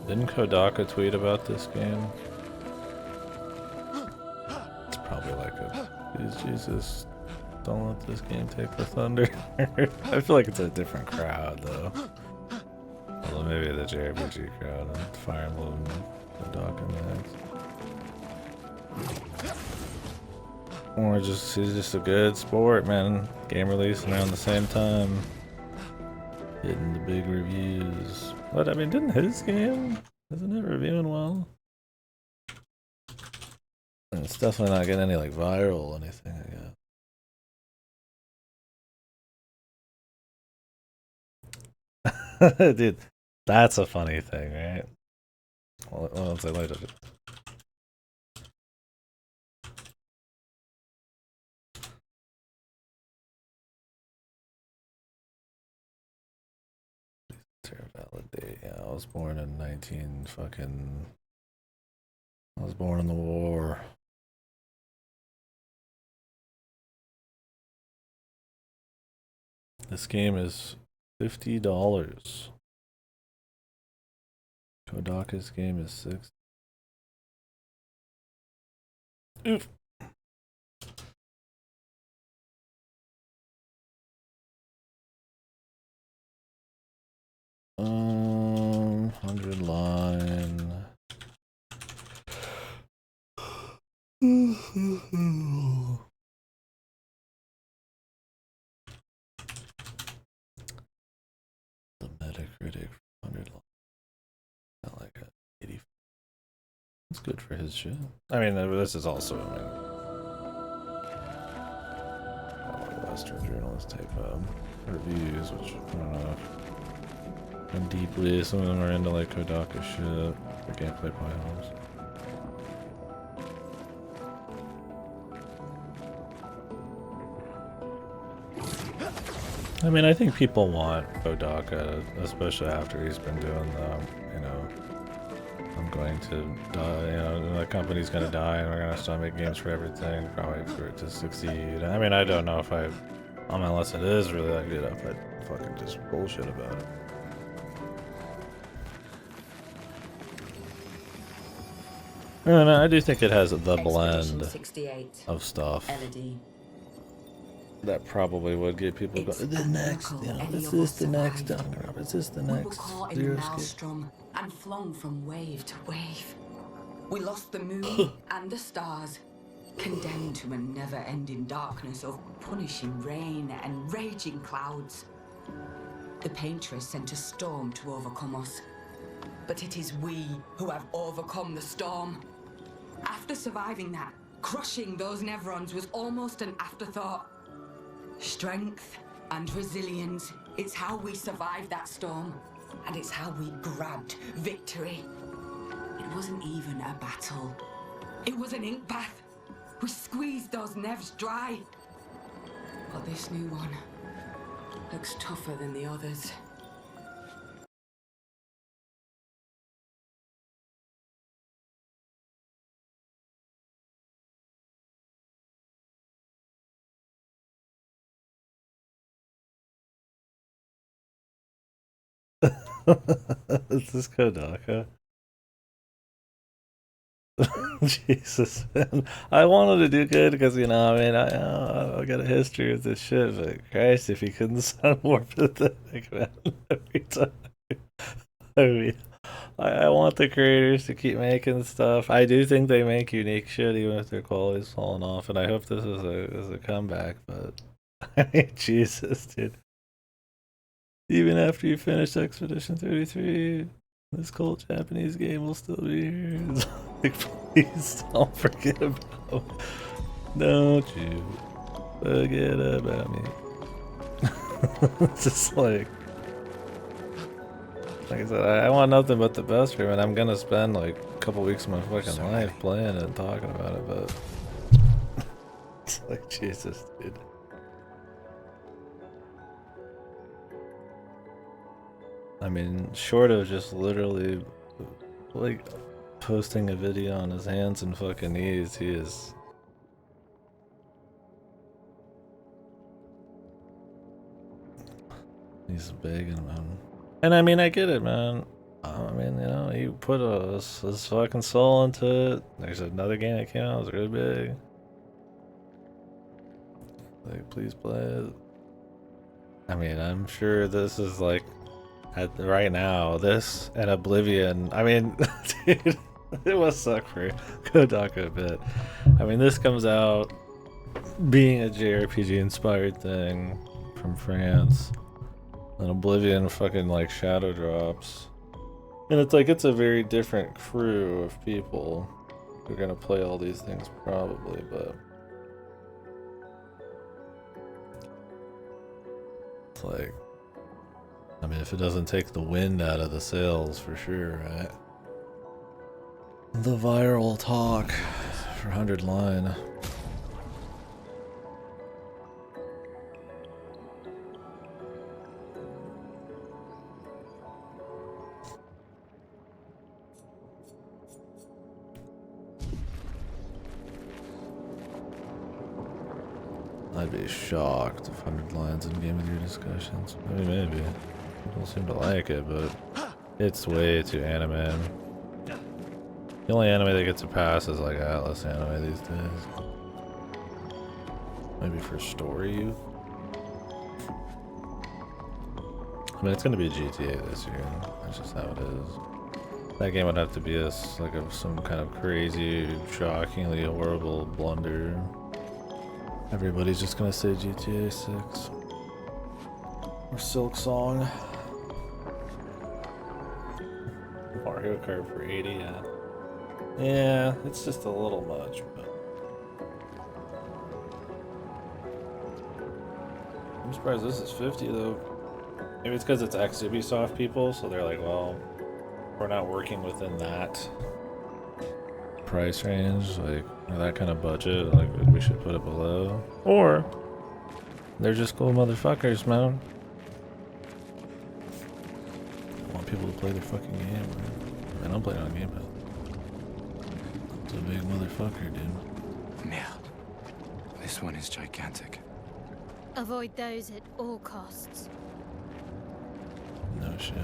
Didn't Kodaka tweet about this game? It's probably like a, please Jesus, don't let this game take the thunder. I feel like it's a different crowd though. Although maybe the JRPG crowd and Fire Emblem Kodaka Max. Or just, he's just a good sport, man. Game releasing around the same time. Getting the big reviews. But I mean, didn't his game? Isn't it reviewing well? And it's definitely not getting any like viral or anything, I guess. Dude, that's a funny thing, right? Well, I'll say later. Validate. Yeah, I was born in 19 fucking. I was born in the war. This game is $50. Kodaka's game is $6. Oof. Um, 100 line. The Metacritic 100 line. Not like a 80. That's good for his shit. I mean, this is also, I mean, Western journalist type reviews, which I don't know. And deeply, some of them are into like Kodaka shit, or gameplay piles. I mean, I think people want Kodaka, especially after he's been doing the, you know, I'm going to die, you know, the company's gonna die and we're gonna start making games for everything, probably for it to succeed. I mean, I don't know if unless it is really that good, if I'd fucking just bullshit about it. I do think it has the blend 68. of stuff. Elodie. that probably would get people It's going. The a next, miracle you know, any is of this us the next survived. Danganronpa? Is this the We were next caught in a Zero Escape? maelstrom and flung from wave to wave. We lost the moon and the stars, condemned to a never-ending darkness of punishing rain and raging clouds. The Paintress sent a storm to overcome us. But it is we who have overcome the storm. After surviving that, crushing those Neverons was almost an afterthought. Strength and resilience, it's how we survived that storm. And it's how we grabbed victory. It wasn't even a battle. It was an ink bath. We squeezed those Nevs dry. But this new one looks tougher than the others. Is this Kodaka? Jesus, man. I wanted to do good because, you know, I mean, I got a history of this shit, but Christ, if he couldn't sound more pathetic, man, every time. I mean, I want the creators to keep making stuff. I do think they make unique shit, even if their quality's falling off, and I hope this is a comeback, but I mean, Jesus, dude. Even after you finish Expedition 33, this cold Japanese game will still be here. It's like, please don't forget about me. Don't you forget about me. It's just like I said, I want nothing but the best for him, and I'm gonna spend like a couple weeks of my fucking life playing it and talking about it, but it's like, Jesus, dude. I mean, short of just literally, like, posting a video on his hands and fucking knees, he is... He's begging, man. And I mean, I get it, man. I mean, you know, he put his fucking soul into it. There's another game that came out, it was really big. Like, please play it. I mean, I'm sure this is like, right now, this and Oblivion, I mean, dude, it must suck for Kodaka a bit. I mean, this comes out being a JRPG inspired thing from France, and Oblivion fucking like shadow drops. And it's like, it's a very different crew of people who are gonna play all these things probably, but it's like, I mean, if it doesn't take the wind out of the sails, for sure, right? The viral talk for 100 line. I'd be shocked if 100 lines in Game of the Year discussions. I mean, maybe. People seem to like it, but it's way too anime. The only anime that gets a pass is like Atlas anime these days. Maybe for story. I mean, it's gonna be GTA this year. That's just how it is. That game would have to be some kind of crazy, shockingly horrible blunder. Everybody's just gonna say GTA 6 or Silk Song. Mario Kart for 80, yeah. Yeah, it's just a little much, but I'm surprised this is 50 though. Maybe it's because it's ex-Ubisoft people, so they're like, well, we're not working within that price range, like, or that kind of budget, like, we should put it below. Or they're just cool motherfuckers, man. I want people to play their fucking game, man. I mean, I'm playing on Game Pass. It's a big motherfucker, dude. Merde. This one is gigantic. Avoid those at all costs. No shit.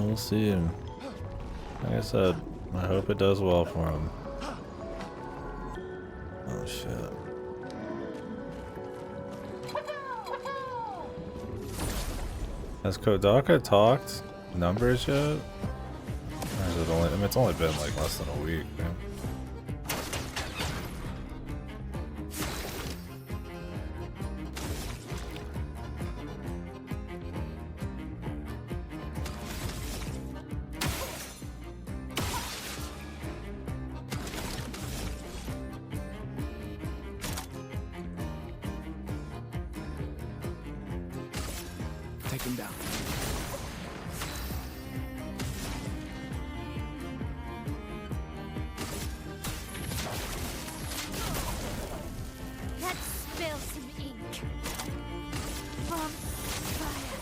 We'll see him. Like I said, I hope it does well for him. Oh shit. Has Kodaka talked numbers yet? Or is it only, I mean, it's only been like less than a week, man. Take him down. Let's spill some ink. From fire.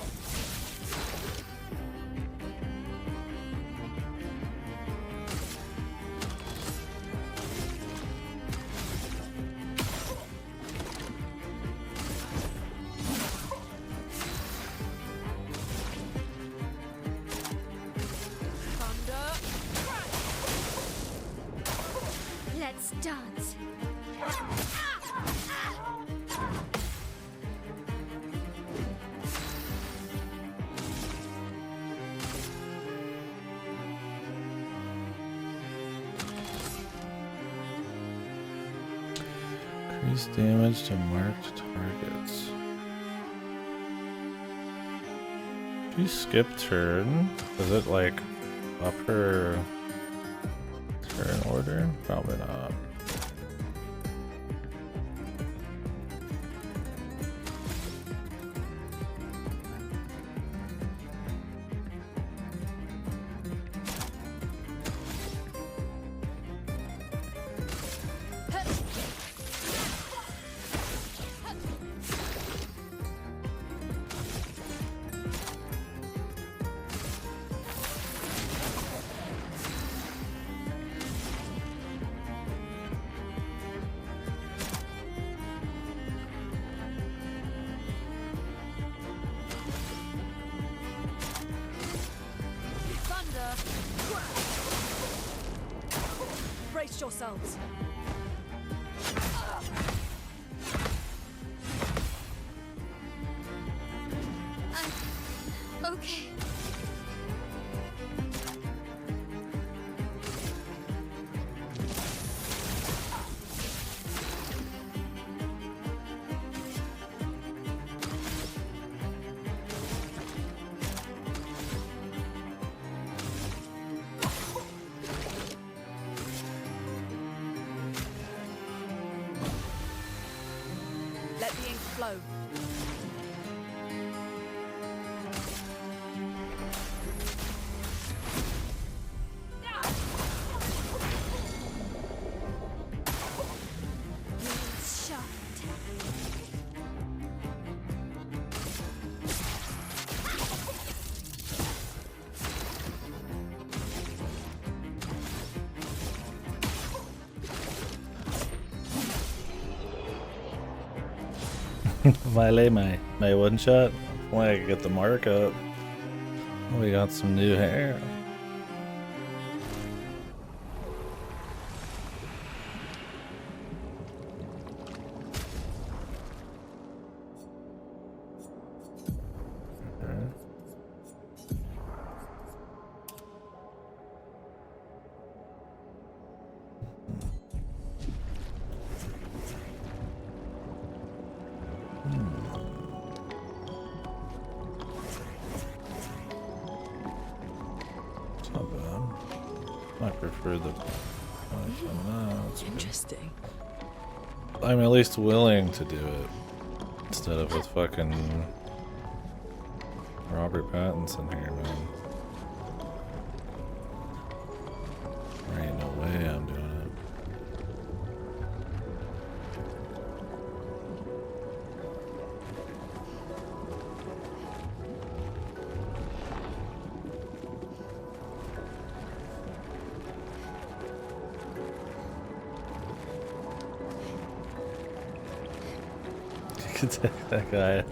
Let's dance. Increase damage to marked targets. If you skip turn, does it like up her turn order? Probably not. Brace yourselves. Okay. Let the ink flow. It's sharpened. Violet my one shot. Why I get the mark up. We got some new hair. It's not bad. I prefer the. It's good. Interesting. I'm at least willing to do it instead of with fucking Robert Pattinson here, man. There ain't no way I'm doing it. You could take that guy.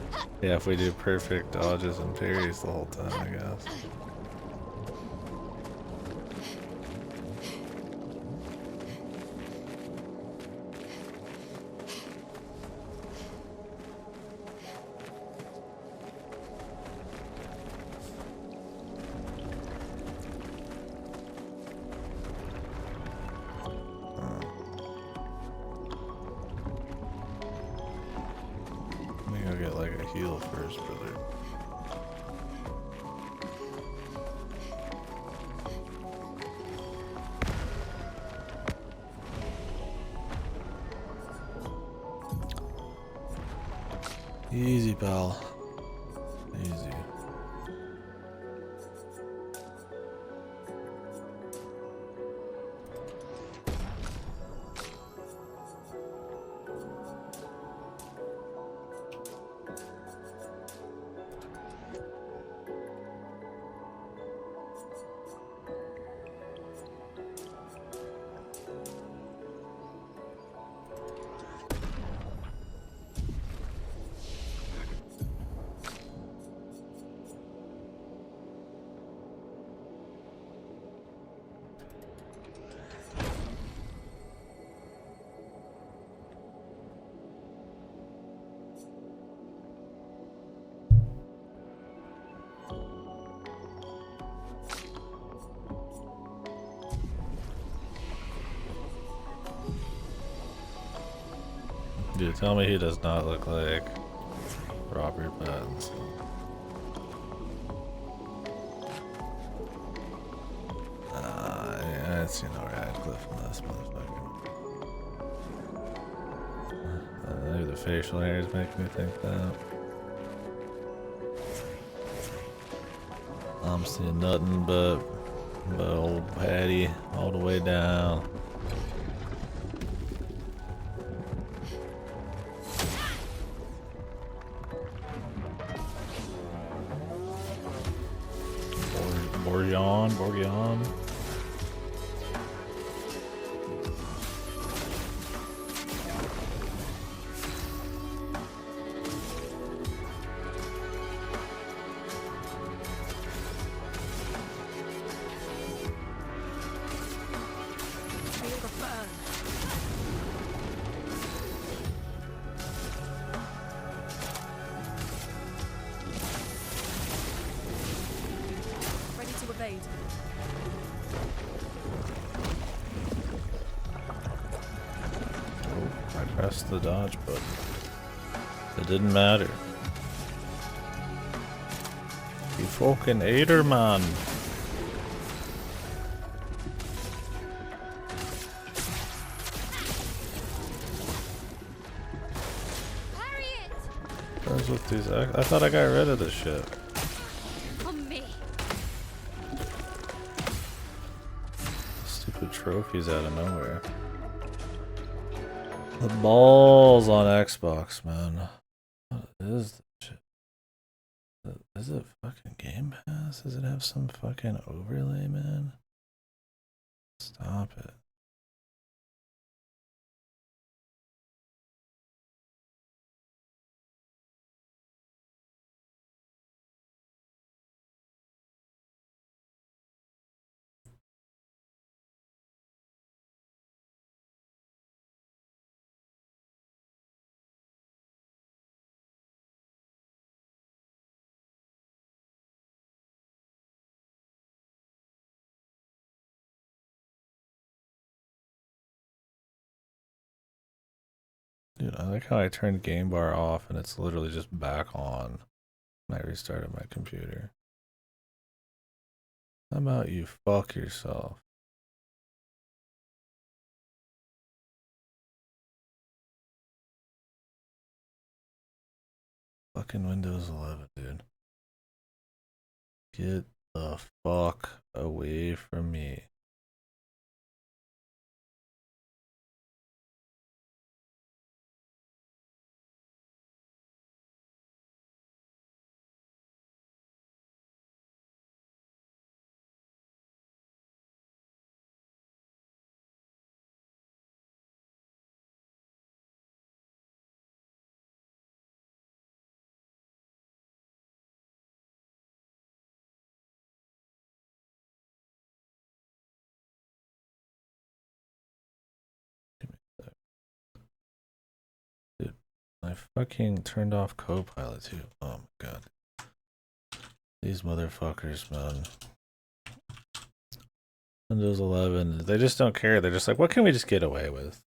Yeah, if we do perfect dodges and parries the whole time, I guess. level first, brother. Easy, pal. Easy. Dude, tell me he does not look like Robert Pattinson. I ain't seen no Radcliffe in this motherfucker. Maybe the facial hairs make me think that. I'm seeing nothing but old Patty all the way down. Borgion. Feel the burn. Ready to evade. I pressed the dodge button. It didn't matter. You fucking hater, man. What's with these? I thought I got rid of this shit. On me. Stupid trophies out of nowhere. The balls on Xbox, man. What is this shit? Is it fucking Game Pass? Does it have some fucking overlay, man? Stop it. Dude, I like how I turned game bar off and it's literally just back on when I restarted my computer. How about you fuck yourself? Fucking Windows 11, dude. Get the fuck away from me. Dude, I fucking turned off Copilot too. Oh my god. These motherfuckers, man. Windows 11, they just don't care. They're just like, what can we just get away with?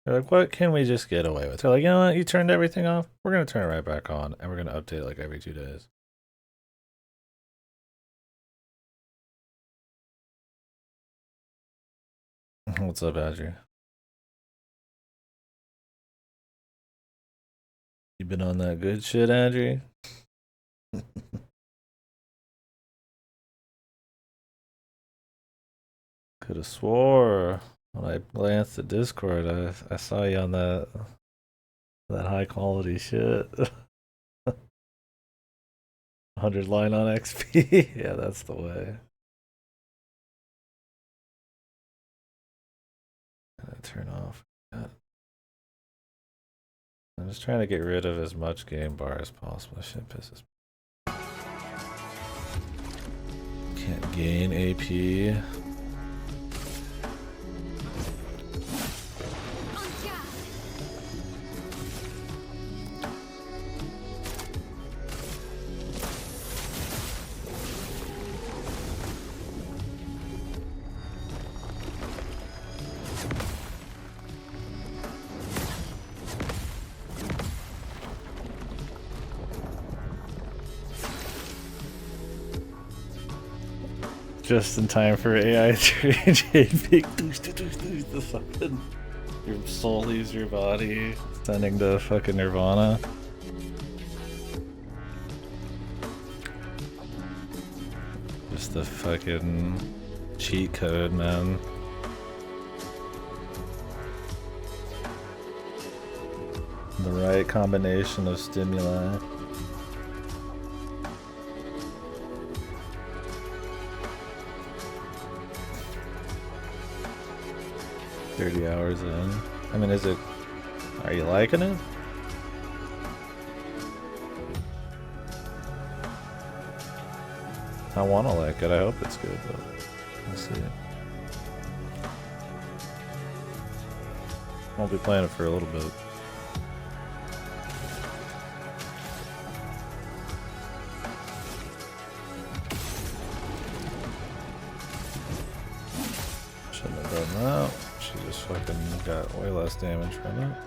They're like, what can we just get away with? They're like, you know what? You turned everything off. We're gonna turn it right back on, and we're gonna update it like every 2 days. What's up, Azure? You been on that good shit, Andrew? Could have swore when I glanced at Discord, I saw you on that high quality shit. 100 line on XP. Yeah, that's the way. Turn off. God. I'm just trying to get rid of as much game bar as possible. Shit pisses me. Can't gain AP. Just in time for AI to the fucking your soul leaves your body, sending to fucking Nirvana. Just the fucking cheat code, man. The right combination of stimuli. $30 in. I mean, is it... Are you liking it? I want to like it. I hope it's good, but we'll see. Won't be playing it for a little bit. Shouldn't have done that. She just fucking got way less damage from it.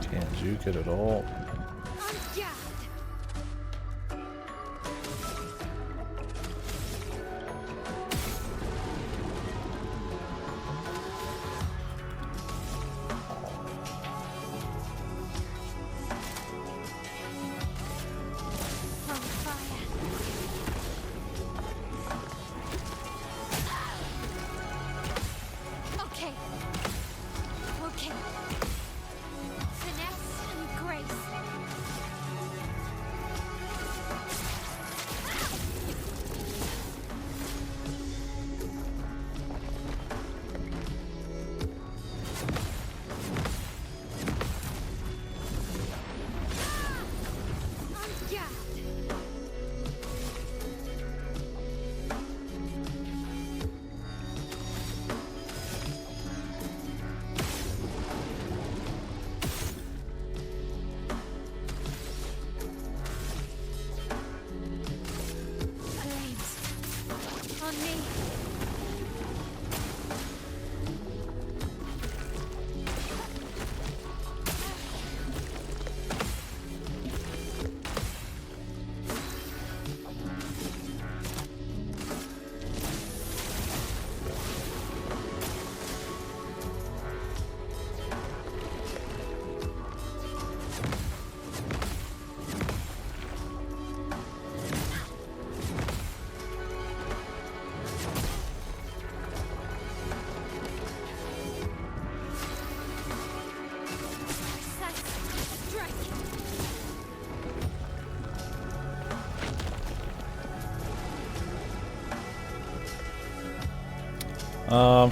Can't juke it at all.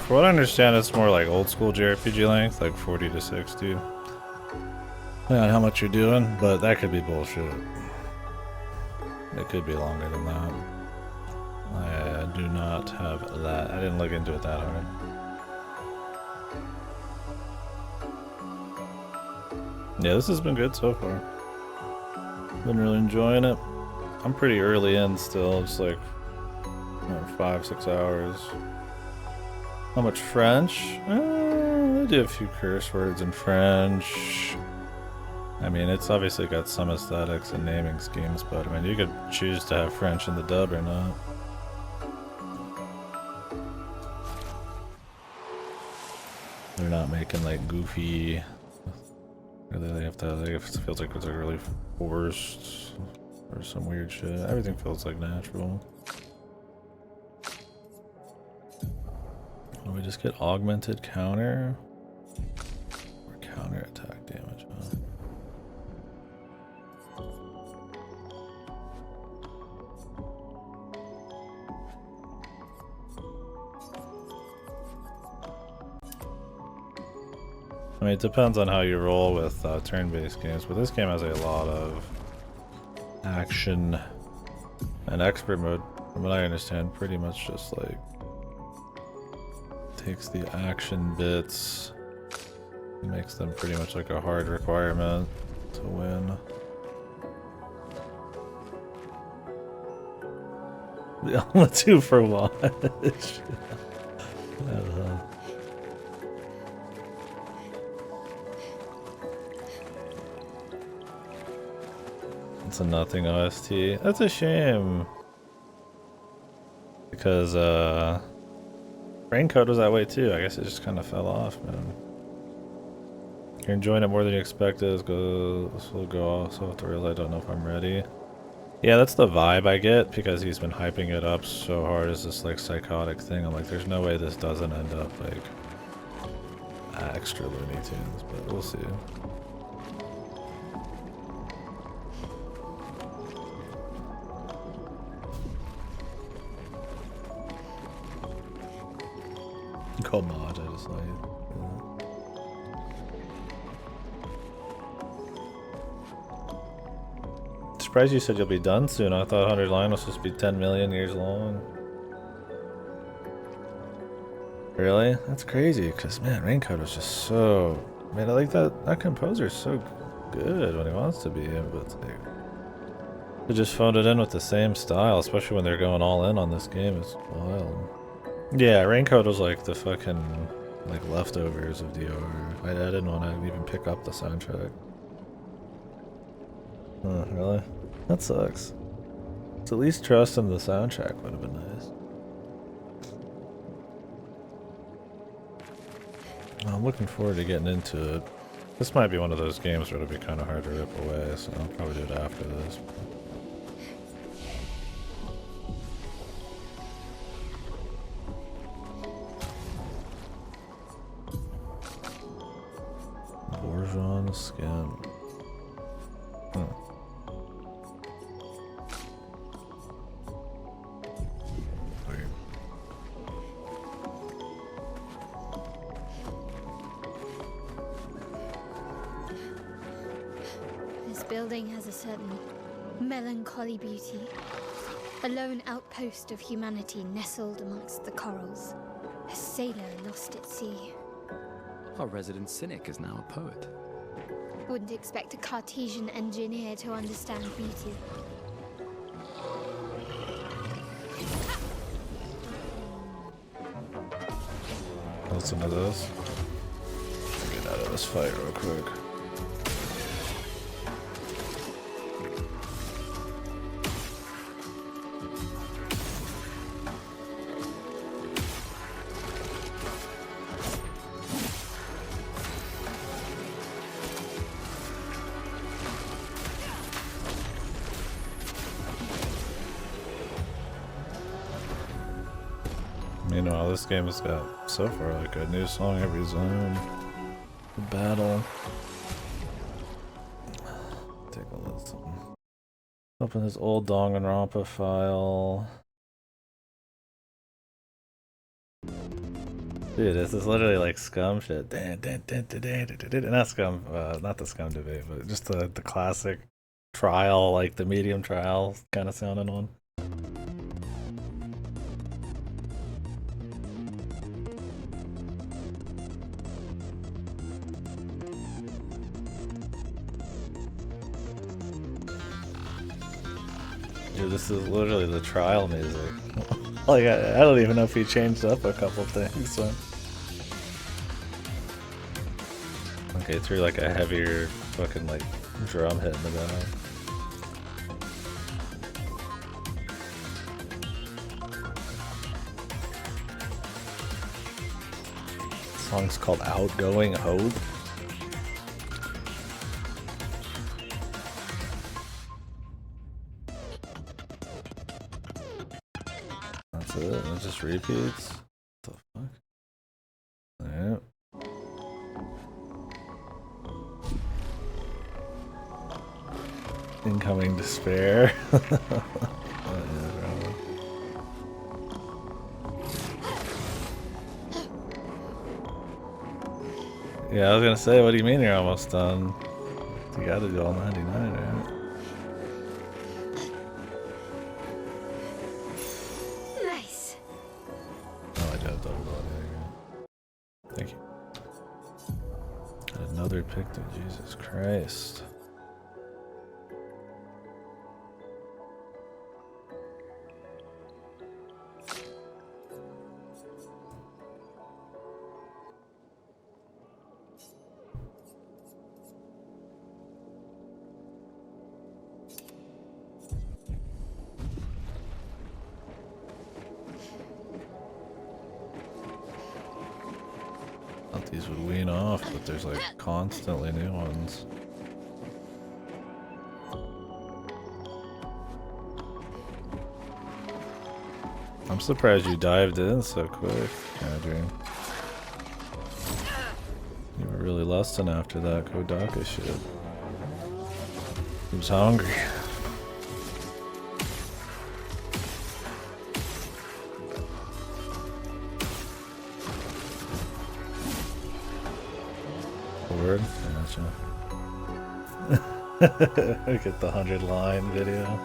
For what I understand, it's more like old school JRPG length, like 40 to 60. Depending on how much you're doing, but that could be bullshit. It could be longer than that. I do not have that. I didn't look into it that hard. Yeah, this has been good so far. Been really enjoying it. I'm pretty early in still, just like 5-6 hours. How much French? I do a few curse words in French. I mean, it's obviously got some aesthetics and naming schemes, but I mean, you could choose to have French in the dub or not. They're not making like goofy. They have to. It feels like it's like really forced or some weird shit. Everything feels like natural. Oh, we just get augmented counter or counter attack damage. Huh? I mean, it depends on how you roll with turn-based games, but this game has a lot of action and expert mode, from what I understand, pretty much just like takes the action bits and makes them pretty much like a hard requirement to win. The only 2 for watch. It's a nothing OST. That's a shame. Because Raincoat was that way too. I guess it just kind of fell off, man. You're enjoying it more than you expected. This will go off, so I have to realize I don't know if I'm ready. Yeah, that's the vibe I get because he's been hyping it up so hard as this like psychotic thing. I'm like, there's no way this doesn't end up like extra Looney Tunes, but we'll see. Homage, I just like it. Surprised you said you'll be done soon. I thought 100 line was supposed to be 10 million years long. Really? That's crazy, because man, Raincoat was just so... Man, I like that composer's so good when he wants to be, but like, they just phoned it in with the same style, especially when they're going all in on this game. It's wild. Yeah, Raincoat was like the fucking like leftovers of DR. I didn't want to even pick up the soundtrack. Huh, really? That sucks. So at least trust in the soundtrack would have been nice. I'm looking forward to getting into it. This might be one of those games where it'll be kind of hard to rip away, so I'll probably do it after this. Bourgeon skin. Weird. This building has a certain melancholy beauty. A lone outpost of humanity nestled amongst the corals. A sailor lost at sea. Our resident cynic is now a poet. Wouldn't expect a Cartesian engineer to understand beauty. Listen to this. Get out of this fight real quick. Meanwhile, this game has got, so far, like a new song every zone. The battle. Take a listen. Open this old Danganronpa file. Dude, this is literally like Scum shit. Not Scum, not the Scum debate, but just the classic trial, like the medium trial kind of sounding one. Dude, this is literally the trial music. Like, I don't even know if he changed up a couple things. So. Okay, threw like a heavier fucking like drum hit in the back. The song's called Outgoing Hope. That's it, it just repeats. What the fuck? Yep. Incoming despair. Yeah, I was gonna say, what do you mean you're almost done? You gotta do all 99, right? Nice. Oh, I got double audio. Thank you. Got another picture, Jesus Christ. Thought these would wean off, but there's like constantly new ones. I'm surprised you dived in so quick, Adrian. You were really lusting after that Kodaka shit. He was hungry. Word? Gotcha. Look at the 100-line video.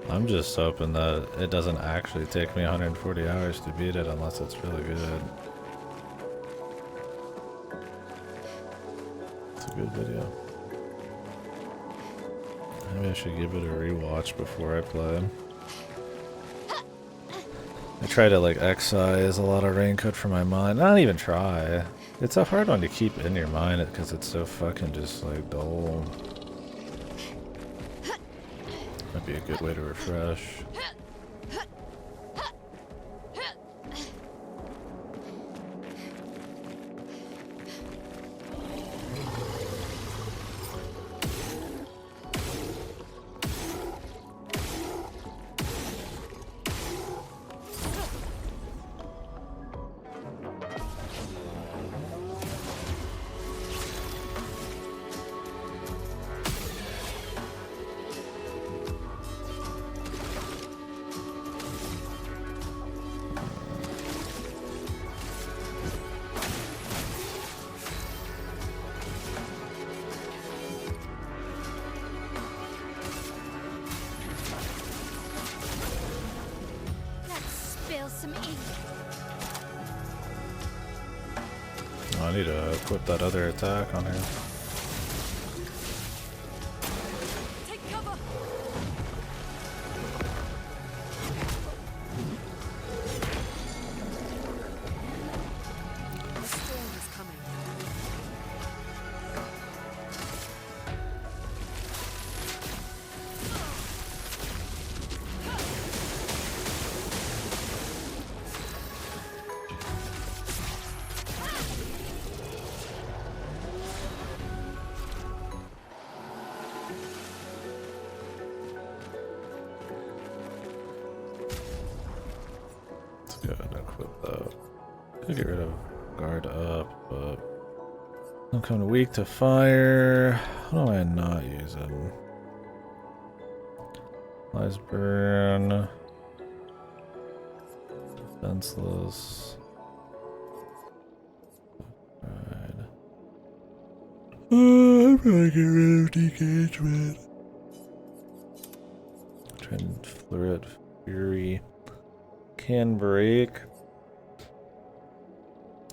I'm just hoping that it doesn't actually take me 140 hours to beat it unless it's really good. It's a good video. Maybe I should give it a rewatch before I play. I try to like excise a lot of Raincoat from my mind. Not even try. It's a hard one to keep in your mind because it's so fucking just like dull. Might be a good way to refresh. I need to equip that other attack on her. Take cover. Storm is coming. Let's go ahead and equip that. Could get rid of guard up, but I'm kind of weak to fire. What am I not using? Lies burn. Defenseless. Alright. I'm gonna get rid of engagement. Trend Flurret Fury. Can break.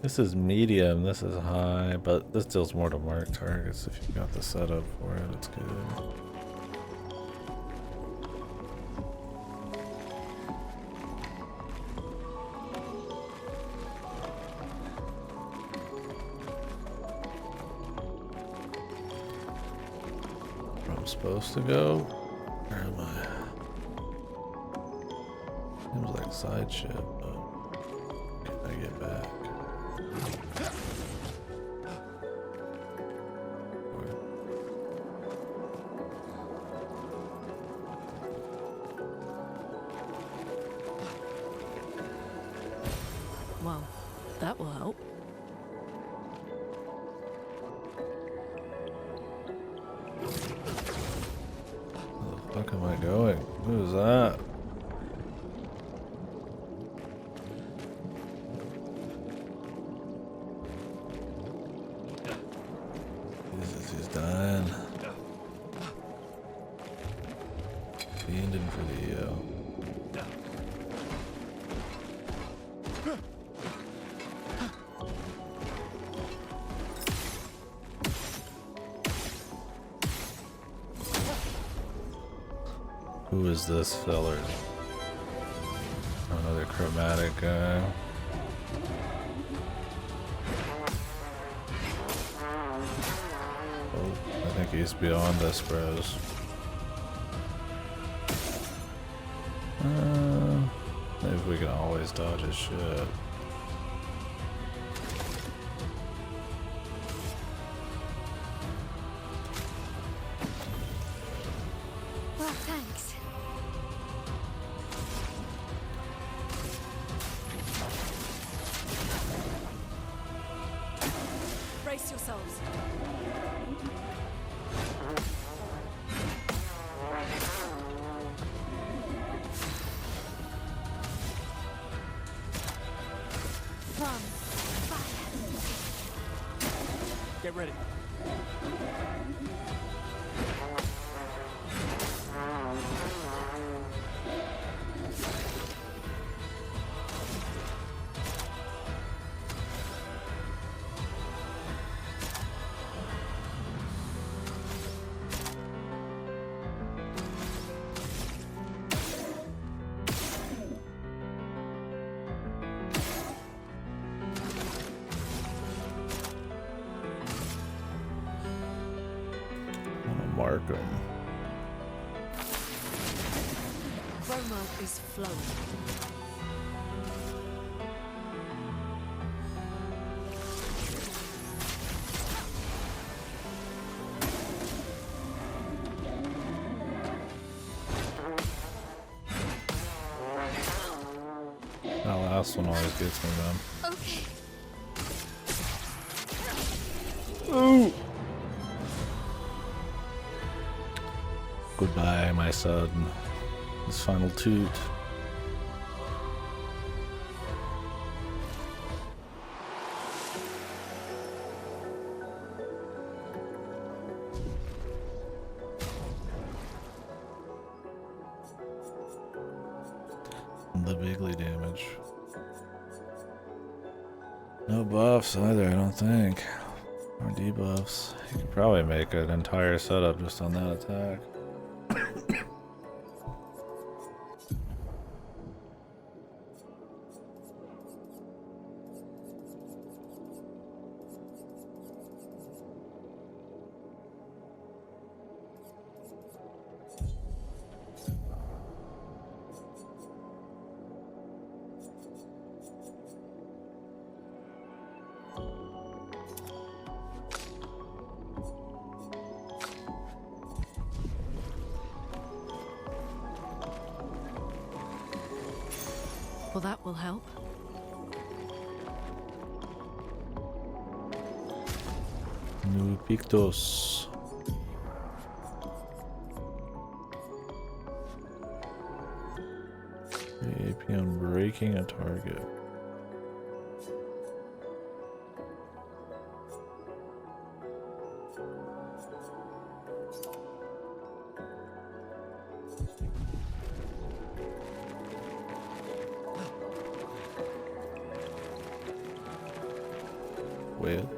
This is medium, this is high, but this deals more to mark targets if you got the setup for it, it's good. Where I'm supposed to go? Where am I? Seems like side ship, but can I get back? Well, that will help. Where the fuck am I going? Who is that? Jesus, he's dying. Fiending for the Who is this feller? Another chromatic guy. Oh, I think he's beyond us, bros. Maybe we can always dodge his shit. Well, thanks. Brace yourselves. From fire. Get ready. Mark him. Chroma is flowing. That last one always gets me, man. Okay. Ooh. Goodbye, my son. His final toot. The bigly damage. No buffs either, I don't think. Or debuffs. You could probably make an entire setup just on that attack. Well, that will help. New Pictos. AP on breaking a target. Well.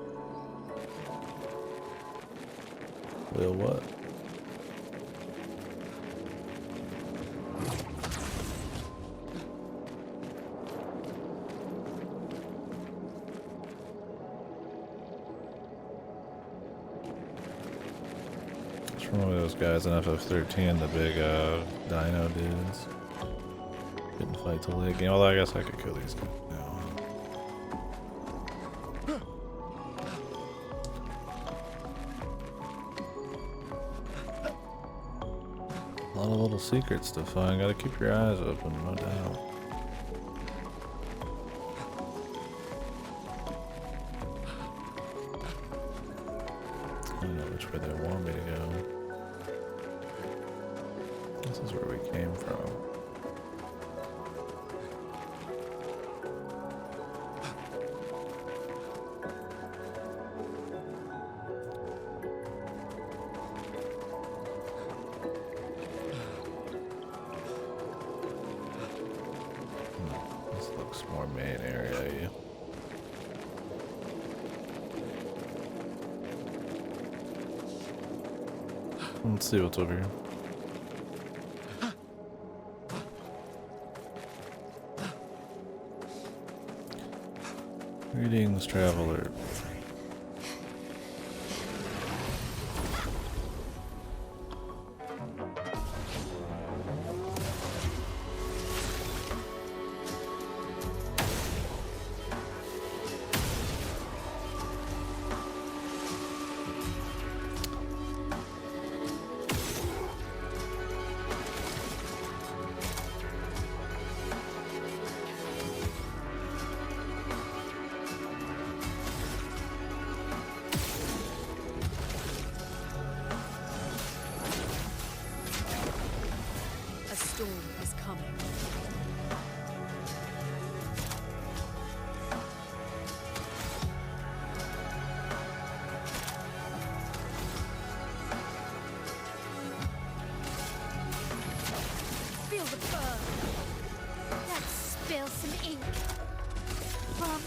Well, what? It's from one of those guys in FF13, the big dino dudes. Couldn't fight till late game, although I guess I could kill these guys now. A lot of little secrets to find. Gotta keep your eyes open, no doubt. I don't know which way they want me to go. This is where we came from. This looks more main area. Let's see what's over here. Greetings, traveler. A storm is coming. Feel the burn. Let's spill some ink. From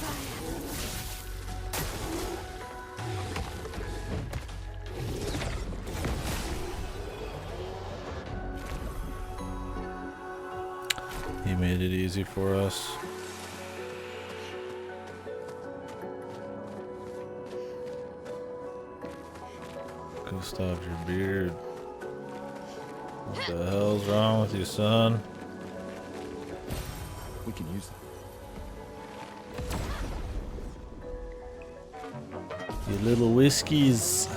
fire. He made it easy for us. Go stop your beard. What the hell's wrong with you, son? We can use that. You little whiskeys.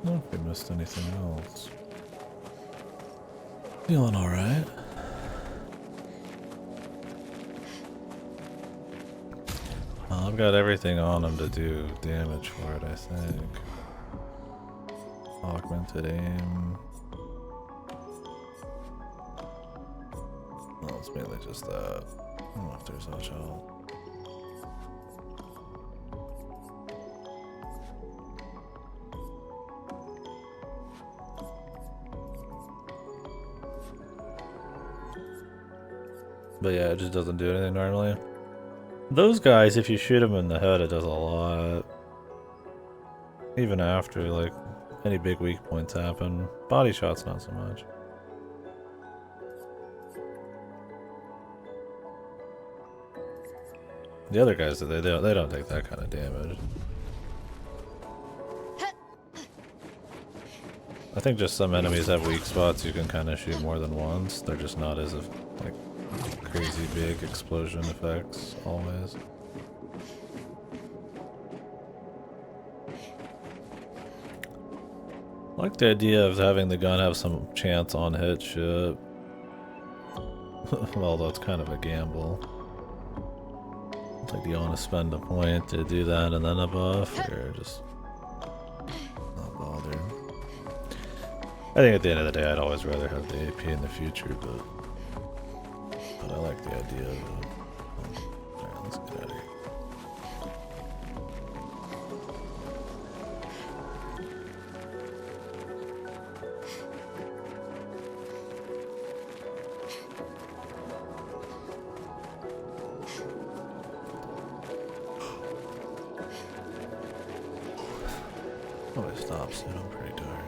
I don't know if we missed anything else. Feeling alright. Well, I've got everything on him to do damage for it, I think. Augmented aim. Well, it's mainly just that. I don't know if there's much else. But yeah, it just doesn't do anything normally. Those guys, if you shoot them in the head, it does a lot. Even after, like, any big weak points happen. Body shots, not so much. The other guys, they don't take that kind of damage. I think just some enemies have weak spots you can kind of shoot more than once. They're just not as, like, crazy big explosion effects, always. I like the idea of having the gun have some chance on hit shit. Although it's kind of a gamble. Like, do you want to spend a point to do that and then a buff, or just Not bothered. I think at the end of the day, I'd always rather have the AP in the future, but I like the idea of it. Alright, let's get out of here. Oh, it stops soon. I'm pretty tired.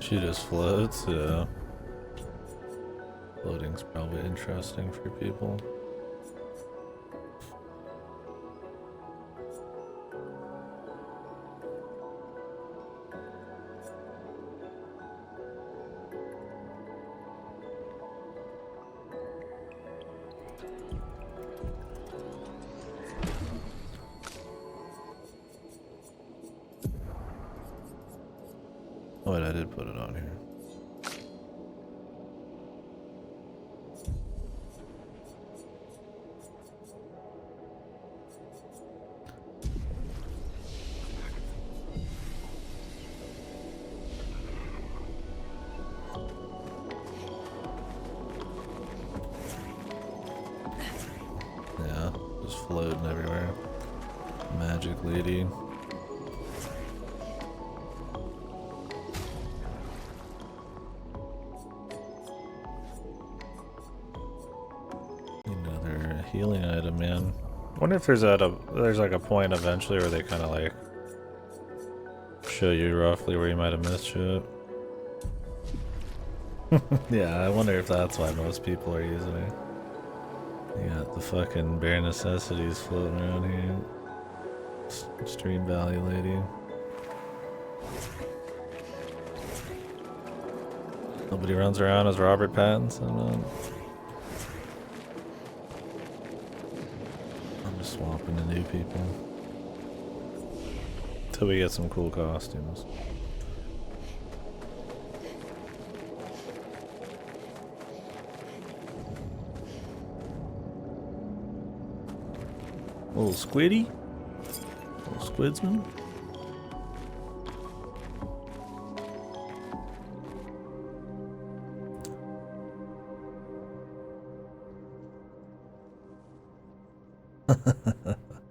She just floats, yeah. Floating's probably interesting for people. Oh wait, I did put it on here. Yeah, just floating everywhere. Magic lady. Another healing item, man. I wonder if there's like a point eventually where they kind of like show you roughly where you might have missed shit. Yeah, I wonder if that's why most people are using it. You got the fucking bare necessities floating around here. Stream Valley lady. Nobody runs around as Robert Pattinson, man. I'm just swapping to new people. Till we get some cool costumes. Little squiddy? Little squidsman?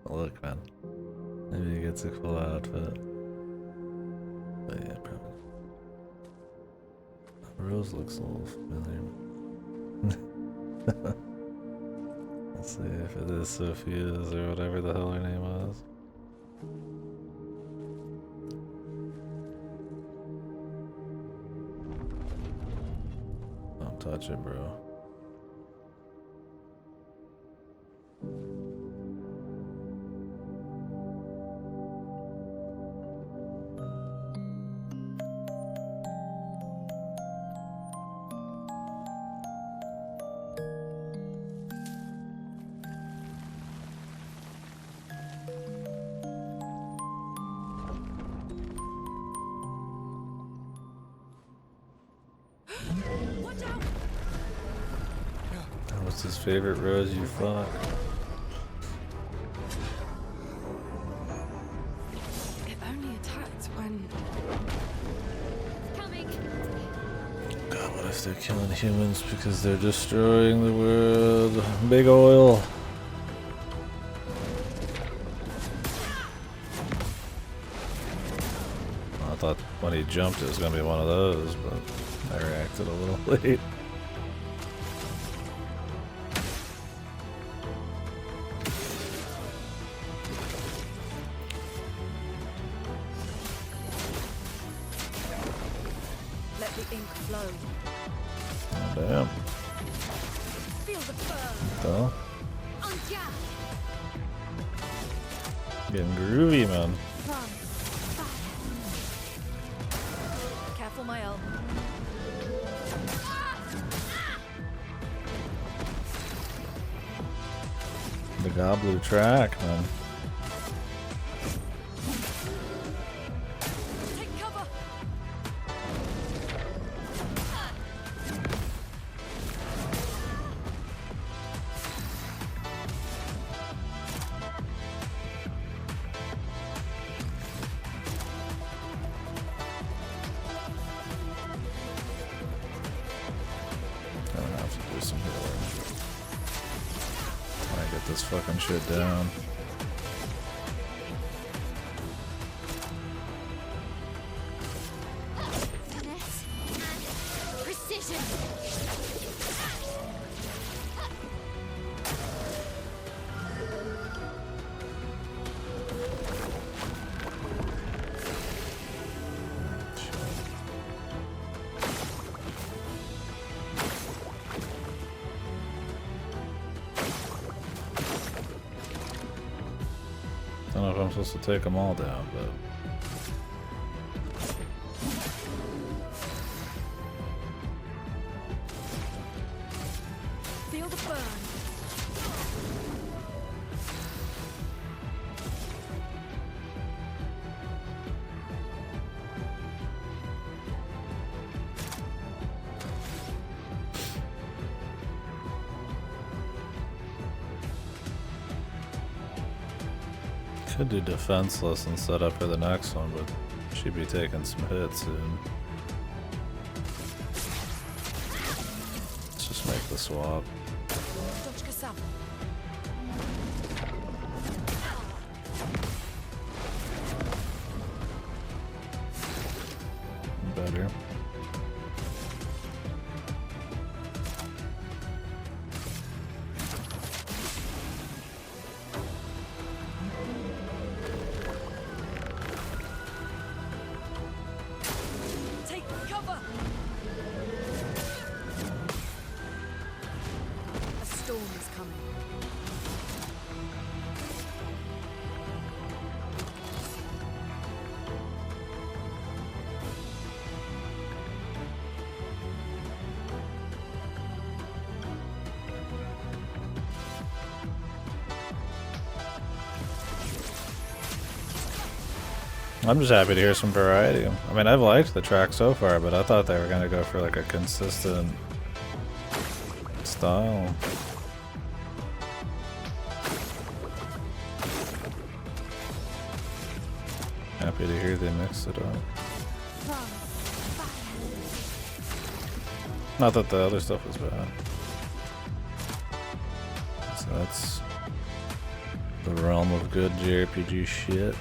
Look, man. Maybe he gets a cool outfit. But yeah, probably. Rose looks a little familiar. Let's see if it is Sophia's or whatever the hell her name was. Don't touch it, bro. What's his favorite rose you fuck? It only attacked when... Coming. God, what if they're killing humans because they're destroying the world? Big oil. I thought when he jumped it was gonna be one of those, but I reacted a little late. flow. Oh, damn. Feel the burn. Well, On Jack. getting groovy, man. From Careful, my elbow. The Gobblue track, man. Take cover. I'm gonna have to do some healing. Try and get this fucking shit down. finesse and precision. I don't know if I'm supposed to take them all down, but Feel the burn. could do defenseless and set up for the next one, but she'd be taking some hits soon. Let's just make the swap. Точка сам. Better. Take cover. A storm is coming. I'm just happy to hear some variety. I mean, I've liked the track so far, but I thought they were gonna go for like a consistent style. Happy to hear they mixed it up. Not that the other stuff was bad. So that's the realm of good JRPG shit.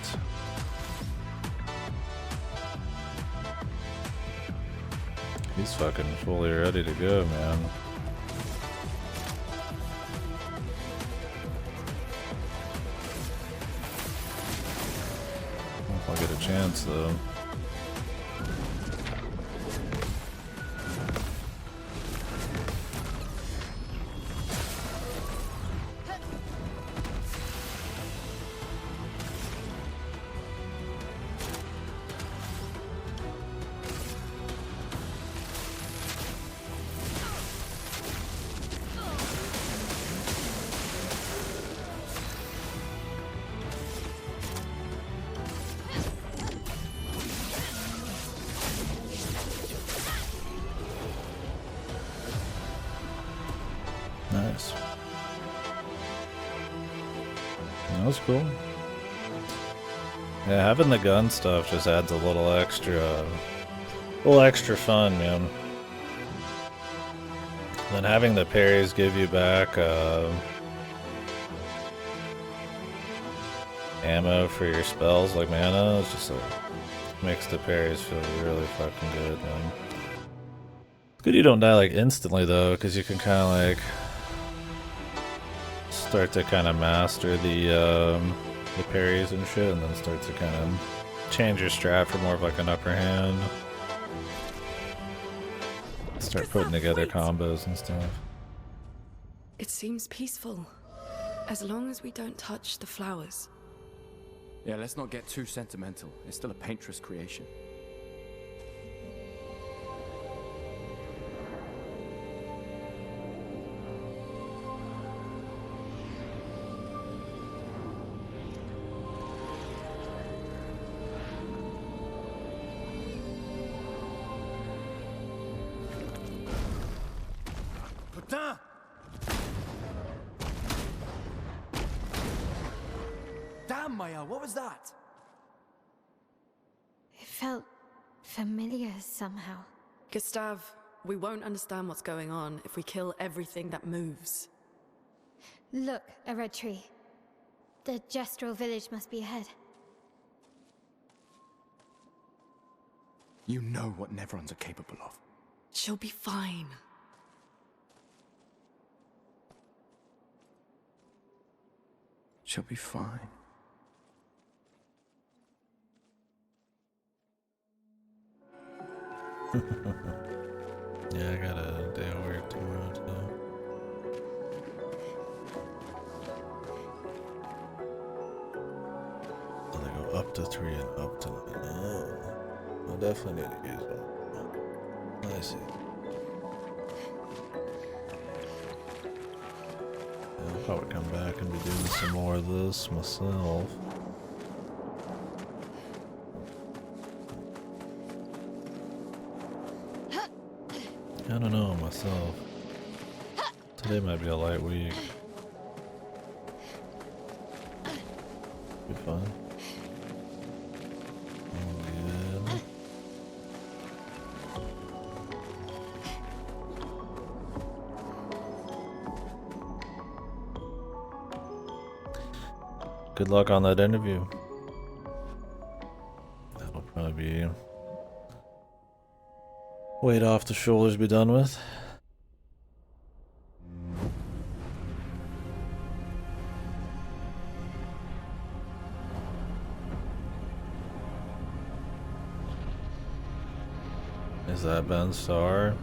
He's fucking fully ready to go, man. I don't know if I'll get a chance though. Nice. That was cool. Yeah, having the gun stuff just adds a little extra fun, man. Then having the parries give you back ammo for your spells like mana. It's just makes the parries feel really fucking good, man. It's good you don't die like instantly though, because you can kind of like start to kind of master the parries and shit, and then start to kind of change your strat for more of like an upper hand. Start putting together combos and stuff. It seems peaceful. As long as we don't touch the flowers. Yeah, let's not get too sentimental. It's still a painter's creation. Putain! Damn, Maya, what was that? It felt familiar somehow. Gustav, we won't understand what's going on if we kill everything that moves. Look, a red tree. The Gestural village must be ahead. You know what Nevrons are capable of. She'll be fine. She'll be fine. Yeah, I got a day of work tomorrow too. Oh, they go up to 3 and up to 9. Oh, I definitely need to use one. I see. Yeah, I'll probably come back and be doing some more of this myself. I don't know myself. Today might be a light week. Be fun. All good. Good luck on that interview. That'll probably be weight off the shoulders, be done with. Is that Ben Starr?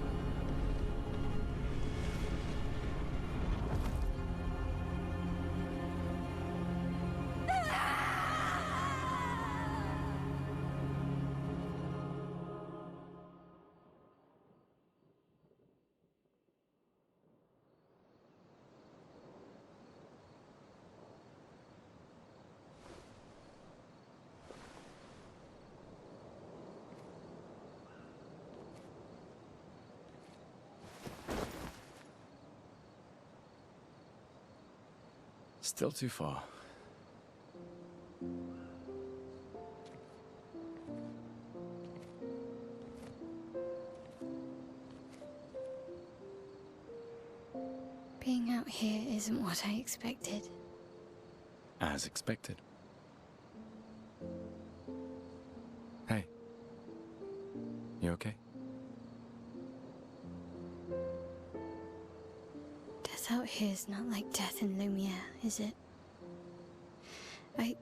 Still too far. Being out here isn't what I expected. As expected. Hey. You okay? Death out here's not like death in Lumiere, is it? I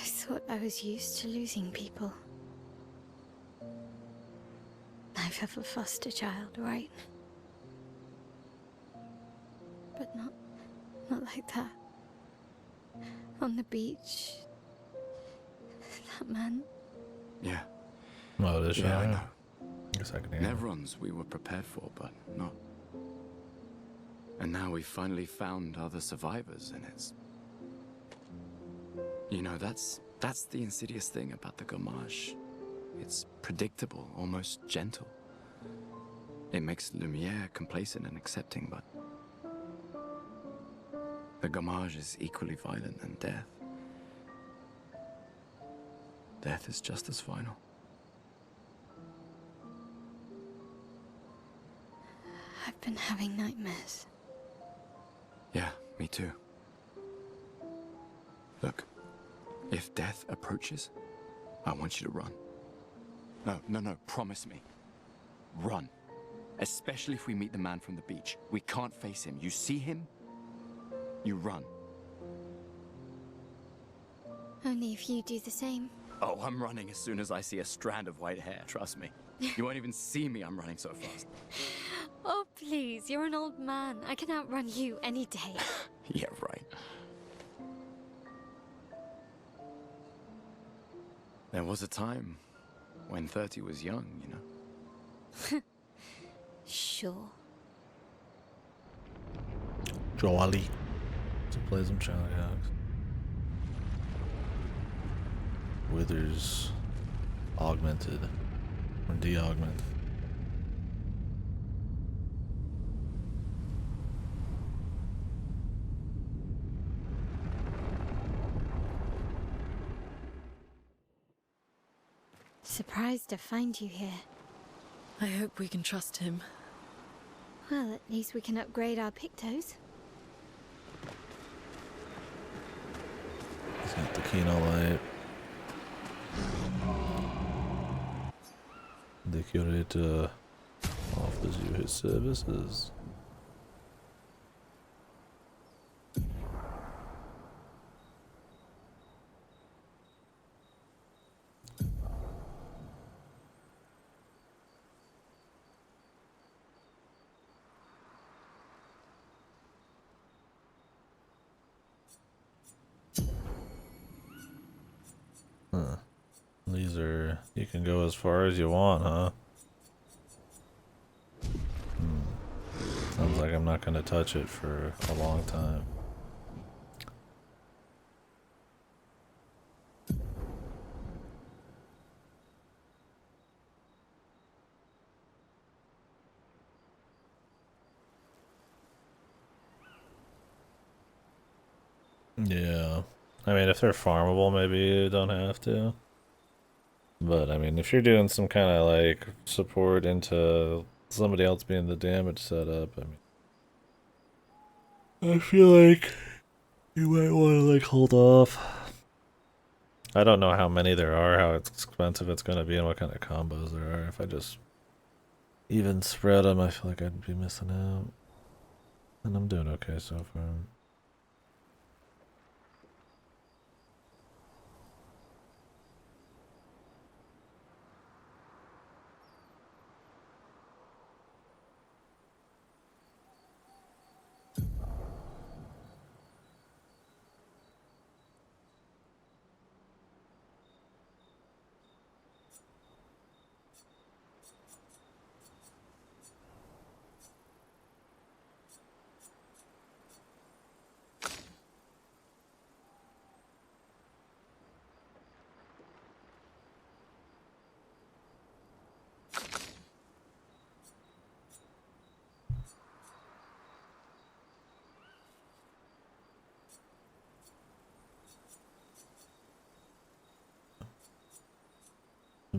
thought I was used to losing people. I've have a foster child, right? But not like that. On the beach. That man. Yeah. Oh, this Yeah, I show? know. Guess I can hear. Nevrons we were prepared for, but not. And now we finally found other survivors, and it's... You know, that's the insidious thing about the Gommage. It's predictable, almost gentle. It makes Lumiere complacent and accepting, but... The Gommage is equally violent than death. Death is just as final. I've been having nightmares. Yeah, me too. Look, if death approaches, I want you to run. No, promise me. Run. Especially if we meet the man from the beach. We can't face him. You see him, you run. Only if you do the same. Oh, I'm running as soon as I see a strand of white hair, trust me. You won't even see me, I'm running so fast. Oh, please, you're an old man. I can outrun you any day. Yeah, right. There was a time when 30 was young, you know? Sure. Jolly. To play some Charlie Hawks. Withers augmented or de-augmented. Surprised to find you here. I hope we can trust him. Well, at least we can upgrade our Pictos. He's got the Kino light. The curator offers you his services. Huh. These are, you can go as far as you want, huh? Sounds like I'm not gonna touch it for a long time. Yeah. I mean, if they're farmable, maybe you don't have to. But, I mean, if you're doing some kind of, like, support into somebody else being the damage setup, I mean, I feel like you might want to, like, hold off. I don't know how many there are, how expensive it's going to be, and what kind of combos there are. If I just even spread them, I feel like I'd be missing out. And I'm doing okay so far.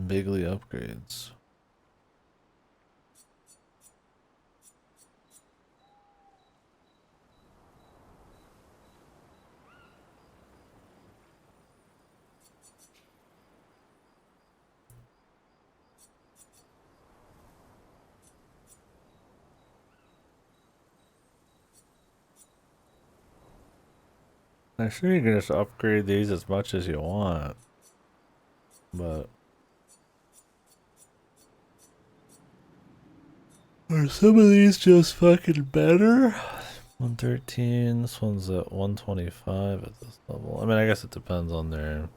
Bigly upgrades. I'm sure you can just upgrade these as much as you want, but are some of these just fucking better? 113, this one's at 125 at this level. I mean, I guess it depends on their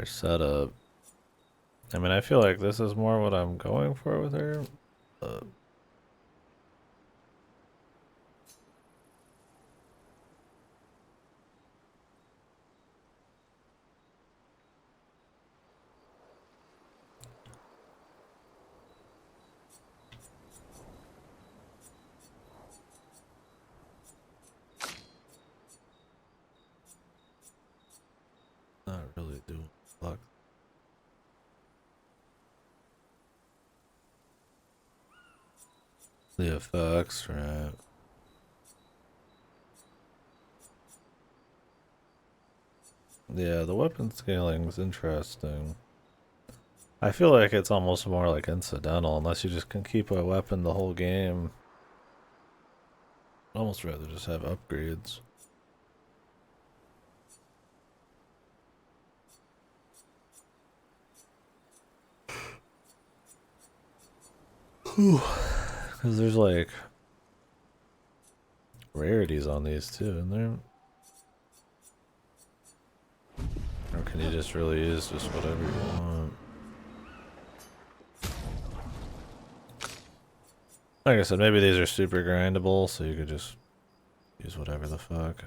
setup. I mean, I feel like this is more what I'm going for with her. Not really doing fuck. The effects, right? Yeah, the weapon scaling is interesting. I feel like it's almost more like incidental unless you just can keep a weapon the whole game. I'd almost rather just have upgrades. Because there's like rarities on these too, isn't there? Or can you just really use just whatever you want? Like I said, maybe these are super grindable, so you could just use whatever the fuck.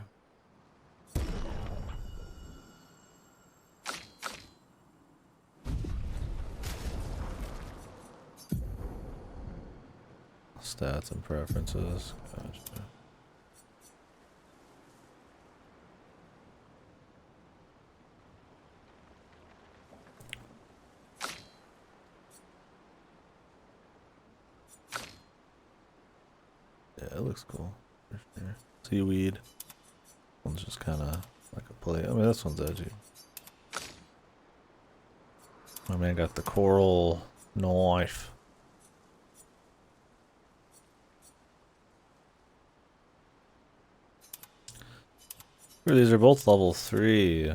Stats and preferences. Gotcha. Yeah, it looks cool. For sure. Seaweed. One's just kind of like a play. I mean, this one's edgy. My man got the coral knife. These are both level 3.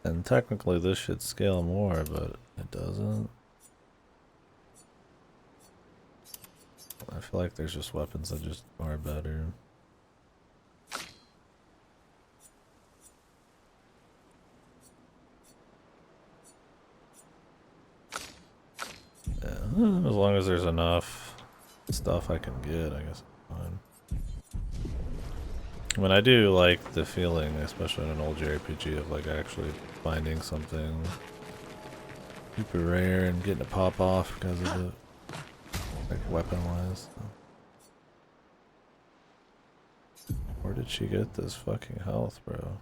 And technically this should scale more, but it doesn't. I feel like there's just weapons that just are better. Yeah, as long as there's enough stuff I can get, I guess I'm fine. I mean, I do like the feeling, especially in an old JRPG, of like actually finding something super rare and getting it pop off because of it, like weapon-wise. Where did she get this fucking health, bro?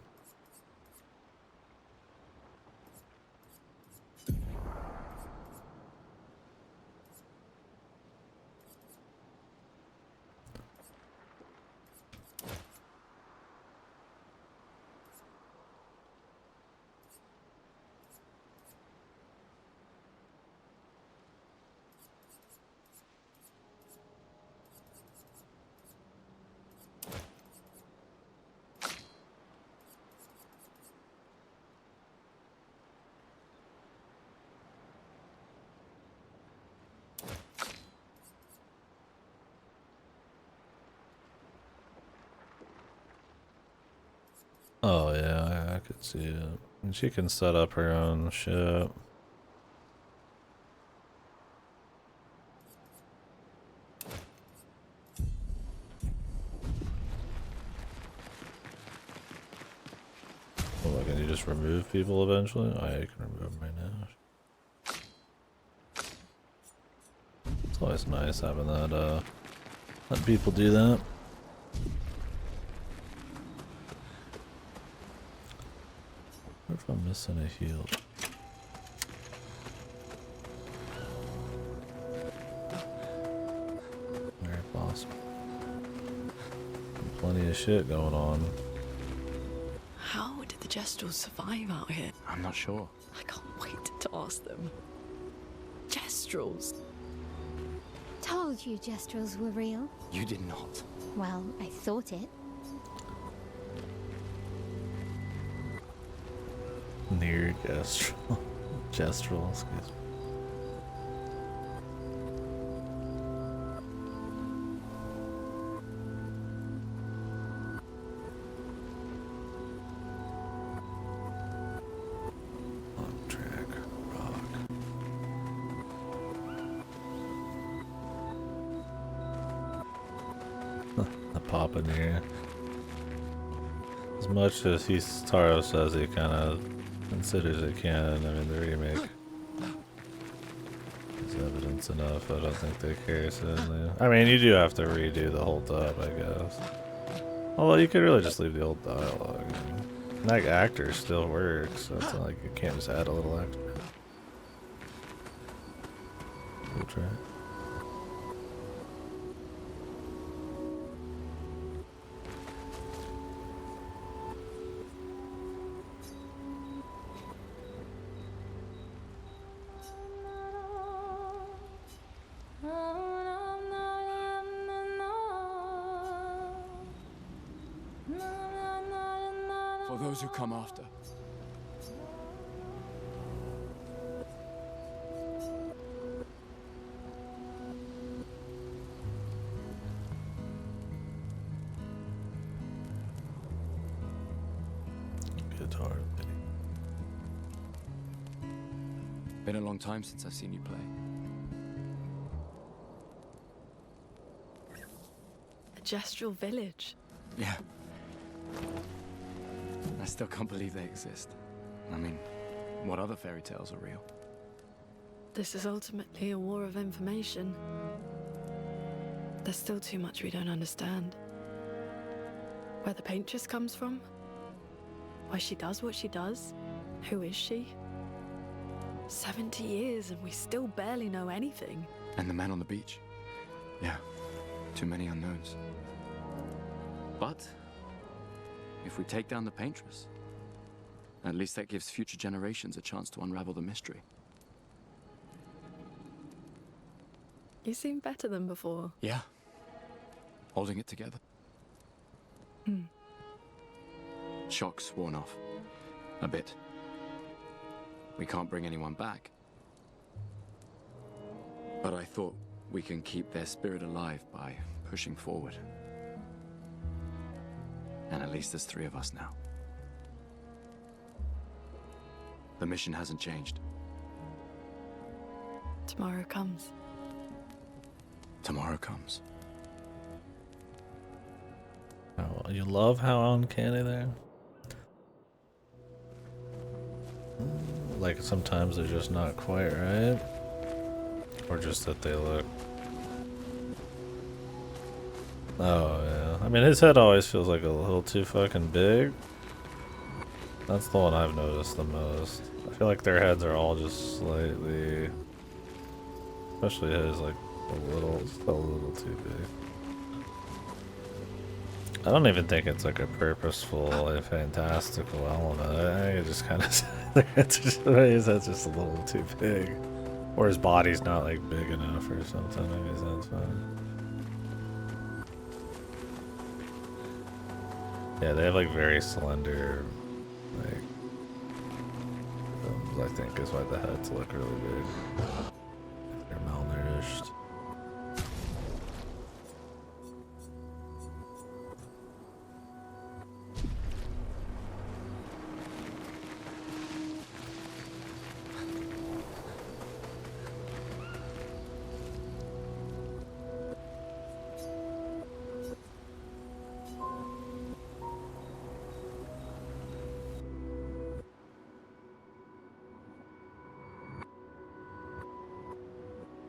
Oh yeah, I could see it. And she can set up her own shit. Well, can you just remove people eventually? Oh yeah, you can remove them right now. It's always nice having that, letting people do that. What if I'm missing a heal? Alright, boss. Plenty of shit going on. How did the Gestrels survive out here? I'm not sure. I can't wait to ask them. Gestrels? Told you Gestrels were real. You did not. Well, I thought it. Near Gestral. Gestral, excuse me. On track, rock. The pop in here. As much as Taro says he kind of considers it canon, I mean the remake is evidence enough. I don't think they care certainly. I mean you do have to redo the whole dub, I guess. Although you could really just leave the old dialogue. And that actor still works, so it's not like you can't just add a little extra. Cool track. For those who come after. Been a long time since I've seen you play. A gestural village. Yeah. I still can't believe they exist. I mean, what other fairy tales are real? This is ultimately a war of information. There's still too much we don't understand. Where the paintress comes from? Why she does what she does? Who is she? 70 years and we still barely know anything. And the man on the beach? Yeah, too many unknowns. But if we take down the paintress, at least that gives future generations a chance to unravel the mystery. You seem better than before. Yeah. Holding it together. Shock's worn off. A bit. We can't bring anyone back. But I thought we can keep their spirit alive by pushing forward. And at least there's 3 of us now. The mission hasn't changed. Tomorrow comes. Tomorrow comes. Oh, you love how uncanny they are? Like sometimes they're just not quite right, or just that they look. Oh yeah, I mean his head always feels like a little too fucking big. That's the one I've noticed the most. I feel like their heads are all just slightly, especially his, like just a little too big. I don't even think it's like a purposeful, like, fantastical element. I think it just kind of his head's just a little too big, or his body's not like big enough or something. I guess that's fine. Yeah, they have like very slender, like thumbs, I think is why the heads look really big. They're malnourished.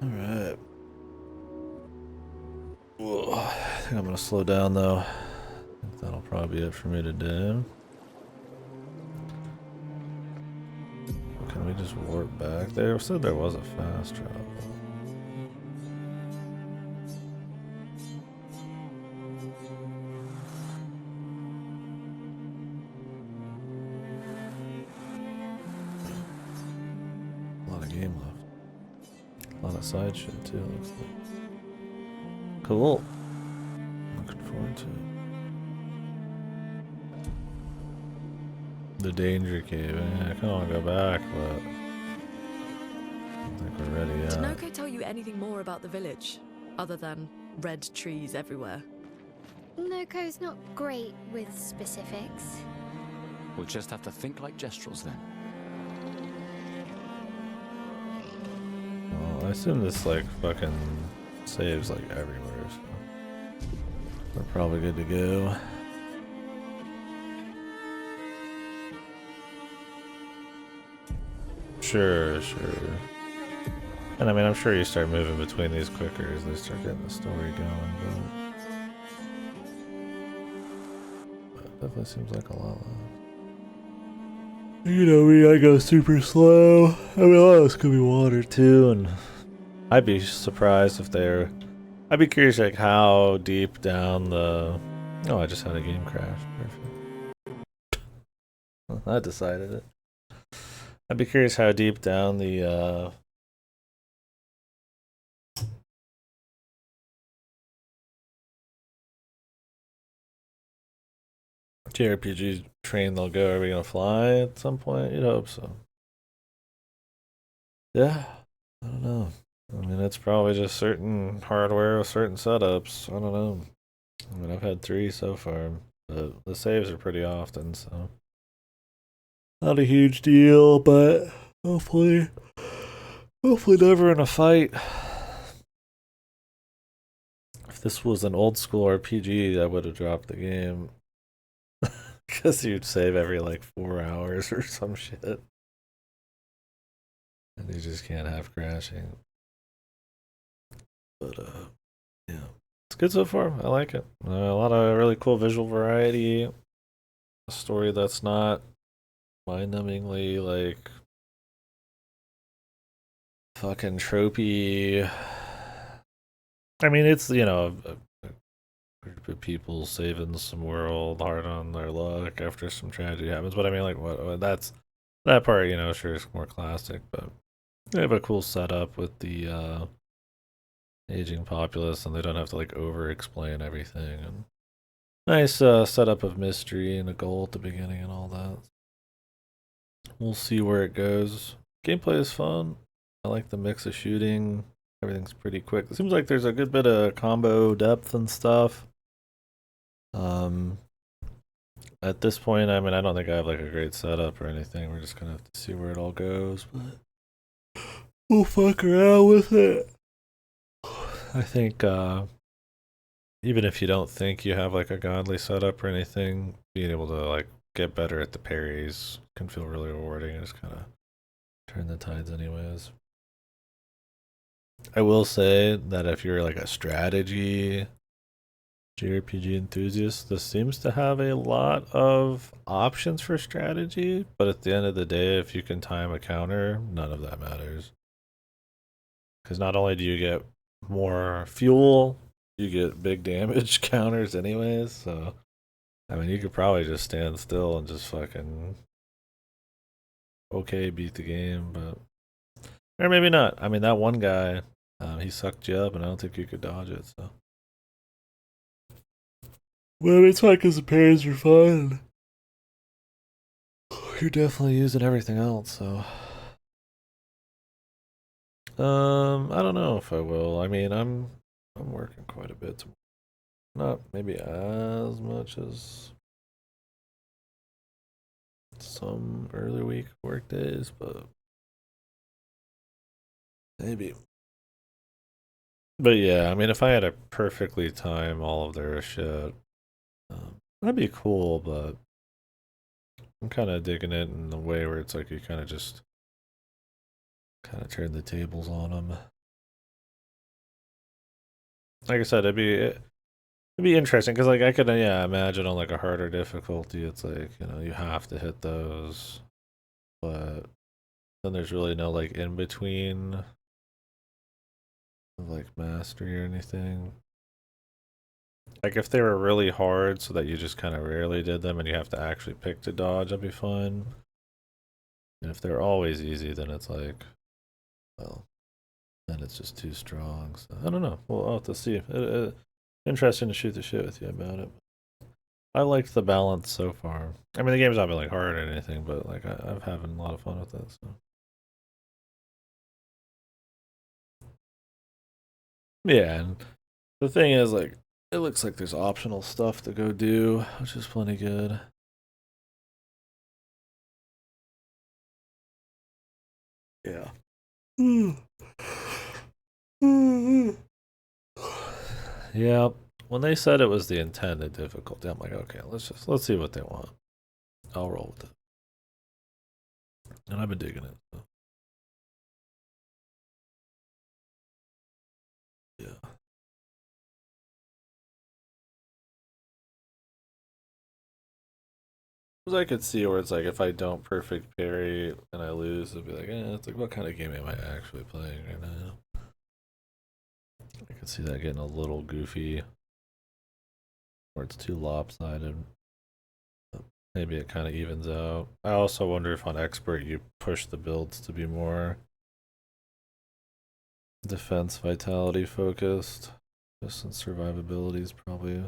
Alright. I think I'm gonna slow down though. I think that'll probably be it for me today. Can we just warp back? They said there was a fast travel. A lot of game left. A lot of side shit too, looks like. Cool. Looking forward to it. The danger cave. I kind of want to go back, but I don't think we're ready yet. Did Noko tell you anything more about the village, other than red trees everywhere? Noko's not great with specifics. We'll just have to think like Gestrels then. Well, I assume this like fucking saves like everywhere, so we're probably good to go. Sure. And I mean, I'm sure you start moving between these quicker as they start getting the story going, but it definitely seems like a lot less. You know me, I go super slow. I mean, a lot of this could be water too, and I'd be surprised if they're. I'd be curious, like, how deep down the. Oh, I just had a game crash. Perfect. Well, that decided it. I'd be curious how deep down the JRPG train they'll go. Are we gonna fly at some point? You'd hope so. Yeah, I don't know. I mean, it's probably just certain hardware with certain setups. I don't know. I mean, I've had 3 so far, but the saves are pretty often, so not a huge deal. But hopefully, Hopefully never in a fight. If this was an old school RPG, I would have dropped the game. Because you'd save every like 4 hours or some shit. And you just can't have crashing. But yeah. It's good so far. I like it. A lot of really cool visual variety. A story that's not mind-numbingly like fucking tropey. I mean, it's, you know, a group of people saving some world hard on their luck after some tragedy happens. But I mean, like, what that's that part, you know, sure is more classic, but they have a cool setup with the aging populace, and they don't have to like over explain everything. And nice setup of mystery and a goal at the beginning and all that. We'll see where it goes. Gameplay is fun. I like the mix of shooting. Everything's pretty quick. It seems like there's a good bit of combo depth and stuff. At this point, I mean, I don't think I have like a great setup or anything. We're just gonna have to see where it all goes, but we'll fuck around with it. I think even if you don't think you have like a godly setup or anything, being able to like get better at the parries can feel really rewarding and just kind of turn the tides anyways. I will say that if you're like a strategy JRPG enthusiast, this seems to have a lot of options for strategy, but at the end of the day, if you can time a counter, none of that matters. Because not only do you get more fuel, you get big damage counters anyways, so I mean, you could probably just stand still and just fucking beat the game, but or maybe not. I mean, that one guy, he sucked you up, and I don't think you could dodge it. So, well, it's fine because the parries are fun. You're definitely using everything else, so. I don't know if I will. I mean, I'm working quite a bit. Not maybe as much as some early week work days, but maybe. But yeah, I mean, if I had to perfectly time all of their shit, that'd be cool. But I'm kind of digging it in the way where it's like you kind of just kind of turn the tables on them. Like I said, it'd be interesting because like I could imagine on like a harder difficulty, it's like you have to hit those, but then there's really no like in between of like mastery or anything. Like if they were really hard so that you just kind of rarely did them and you have to actually pick to dodge, that'd be fun. And if they're always easy, then it's like, well, then it's just too strong. So I don't know. We'll have to see. Interesting to shoot the shit with you about it. I liked the balance so far. I mean, the game's not been like hard or anything, but like I'm having a lot of fun with it. So yeah, and the thing is, like, it looks like there's optional stuff to go do, which is plenty good. Yeah. Yeah. When they said it was the intended difficulty, I'm like, okay, let's see what they want. I'll roll with it. And I've been digging it. So. Yeah. Because I could see where it's like if I don't perfect parry and I lose, it'd be like, it's like what kind of game am I actually playing right now? I could see that getting a little goofy, or it's too lopsided. Maybe it kind of evens out. I also wonder if on expert you push the builds to be more defense vitality focused. Just since survivability is probably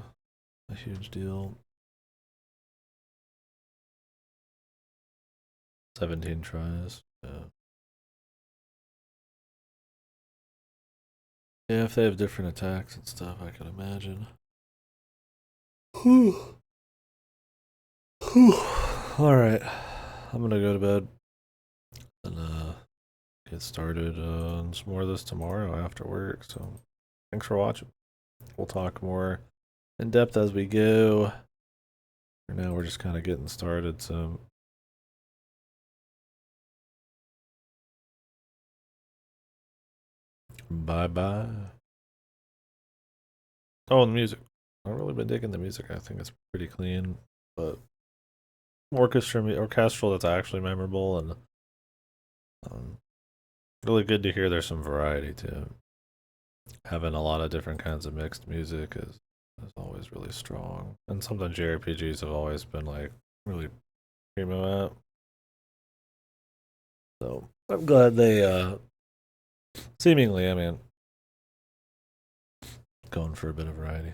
a huge deal. 17 tries. Yeah. Yeah, if they have different attacks and stuff, I can imagine. Whew. Whew. Alright. I'm gonna go to bed and get started on some more of this tomorrow after work. So thanks for watching. We'll talk more in depth as we go. For now, we're just kind of getting started. So bye bye. Oh, and the music. I've really been digging the music. I think it's pretty clean, but orchestral that's actually memorable, and really good to hear there's some variety too. Having a lot of different kinds of mixed music is always really strong, and something JRPGs have always been like really primo at. So I'm glad they seemingly, I mean, going for a bit of variety.